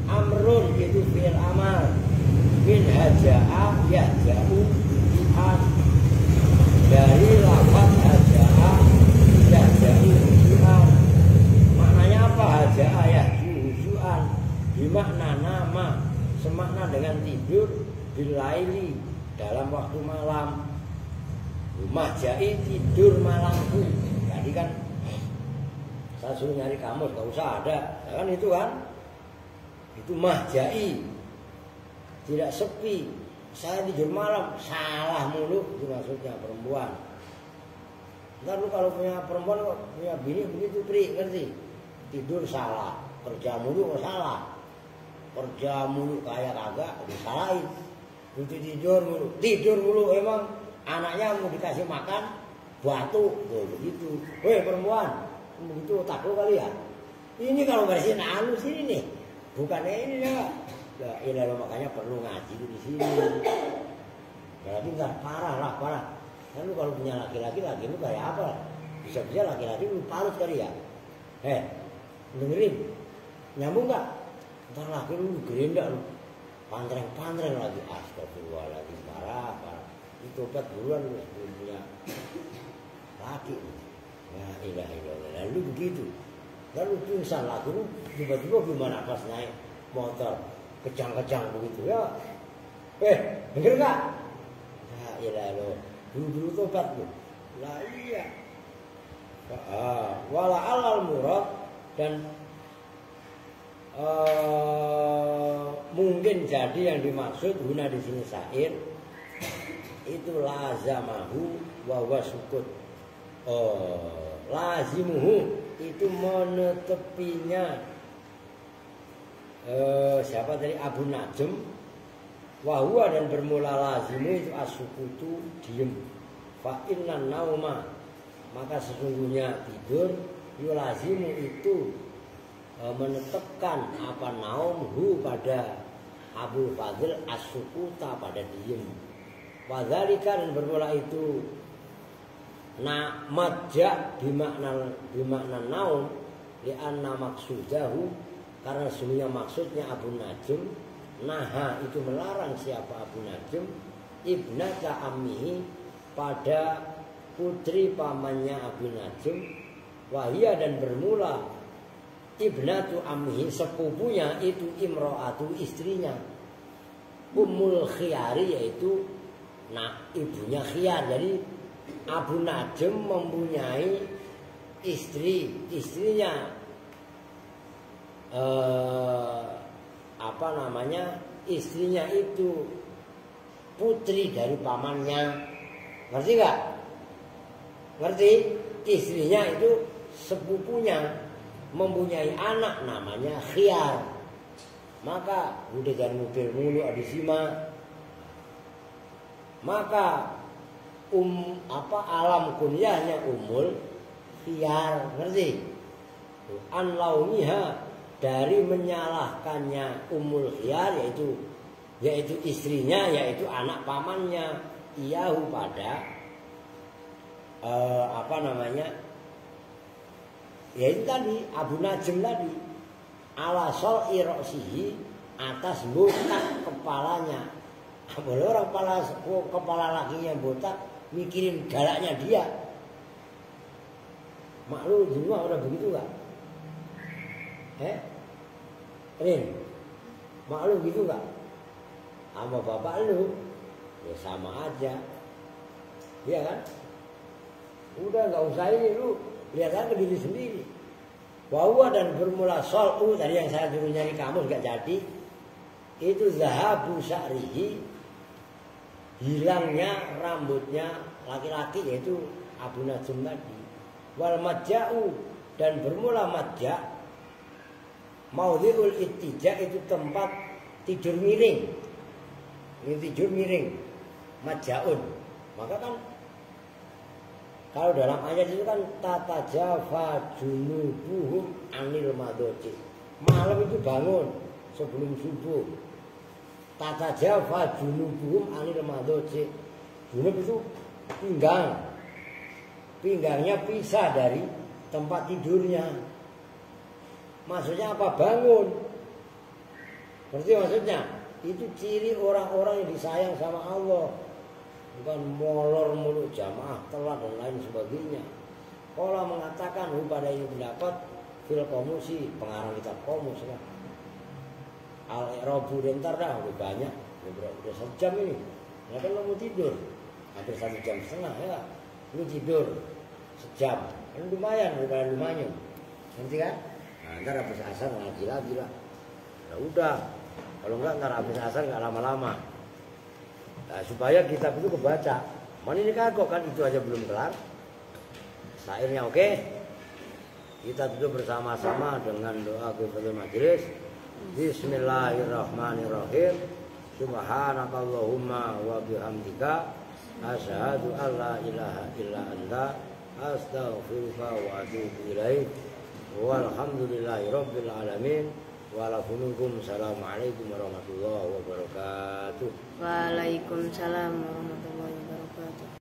amrun itu fi'il amar min haja'a yahja'u fi'an dari lafaz haja'a yahja'u fi'an. Maknanya apa haja'a yahja'u fi'an? Bimakna nama, semakna dengan tidur bilaili dalam waktu malam. Mahja'i tidur malamku. Tadi kan saya suruh nyari kamus, gak usah ada. Kan itu kan? Itu mahja'i. Tidak sepi. Saya tidur malam, salah mulu. Itu maksudnya perempuan. Ntar lu kalau punya perempuan, punya bini begitu, Pri, ngerti? Tidur salah, kerja mulu kok salah. Kerja mulu kayak kagak, disalahin. Itu tidur mulu emang anaknya mau dikasih makan batu, tuh begitu. Weh perempuan, begitu otak lu kali ya. Ini kalau beresin anu sini nih, bukannya ini ya. Nah, ini loh, makanya perlu ngaji di sini. Berarti nggak parah. Kan lu kalau punya laki-laki lu kayak apa? Bisa-bisa laki-laki lu parut kali ya. Dengerin, nyambung nggak? Ntar laki lu gerinda lu, pantreng lagi. Astagfirullahaladzim, parah. Itu obat buruan lu punya laki. Ya ilah. Lalu begitu. Lalu pingsan laki lu, tiba-tiba gimana pas naik motor kejang-kejang begitu ya. Denger nggak? Ya ilah lo, dulu tobat lu. Lah iya. Wala alal murad dan mungkin jadi yang dimaksud guna di sini syair itu lazamahu wa huwa sukut. Lazimuhu itu menetepinya siapa tadi Abu Najm. Wa huwa dan bermula lazimu itu as-sukutu, diem. Fa innan nauma, maka sesungguhnya tidur yulazimu itu menetapkan apa naumhu pada Abu Fadil as-sukuta pada diem. Wadzalika dan bermula itu madja bimakna naum li'anna maksudahu, karena sesungguhnya maksudnya Abu Najm naha itu melarang siapa Abu Najm ibnata ammihi pada putri pamannya Abu Najm. Wahia dan bermula ibnatu ammihi sepupunya itu imro'atu istrinya Ummul Khiyari, yaitu ibunya Khiyar. Jadi Abu Najm mempunyai istrinya istrinya itu putri dari pamannya. Ngerti gak? Ngerti? Istrinya itu sepupunya mempunyai anak namanya Khiyar. Maka udah jangan mobil mulu adisima. Maka alam kunyahnya Ummul Khiyar, ngerti? An laumiha, dari menyalahkannya Ummul Khiyar, yaitu istrinya, yaitu anak pamannya, iyahu pada yaitu tadi Abu Najm tadi, ala sol'i ro'sihi, atas botak kepalanya. Boleh orang kepala lakinya botak mikirin galaknya dia. Mak lu di rumah udah begitu gak? Rin, mak lu gitu gak? Sama bapak lu ya sama aja. Iya kan? Udah gak usah ini, lu lihat aja ke diri sendiri. Wahuwa dan bermula sol'u, tadi yang saya dulu nyari kamu gak jadi. Itu zahabu sya'rihi, hilangnya rambutnya laki-laki, yaitu Abu Najm tadi. Wal madja'u dan bermula madja' maudhi'ul ittija, itu tempat tidur miring. Ini tidur miring, madja'un. Maka kan kalau dalam ayat itu kan tatajafa junubuhum anil madoji, malam itu bangun sebelum subuh. Tatajafa junubuhum anil madoji, junub itu pinggangnya pisah dari tempat tidurnya. Maksudnya apa? Bangun. Ngerti maksudnya? Itu ciri orang-orang yang disayang sama Allah. Bukan molor mulu, jamaah telat dan lain sebagainya. Kalau mengatakan pada ini pendapat fil komusi, pengarang kitab komus lah. Al-I'rabu dentar dah udah banyak, udah sejam ini. Ya kan lo mau tidur, hampir 1,5 jam ya. Lu tidur sejam, kan lumayan, lumayan. Nanti kan? Nah, ntar habis asar ngaji lagi lah. Ya udah, kalau enggak ntar habis asar nggak lama-lama. Nah, supaya kitab itu kebaca. Mana ini kagok kan itu aja belum kelar. Syairnya oke. Kita tutup bersama-sama dengan doa kepada majelis. Bismillahirrahmanirrahim. Subhanakallahumma wa bihamdika asyhadu an la ilaha illa anta astaghfiruka wa atubu ilaik. Walhamdulillahirabbil alamin. Assalamualaikum warahmatullahi wabarakatuh. Waalaikumsalam warahmatullahi wabarakatuh.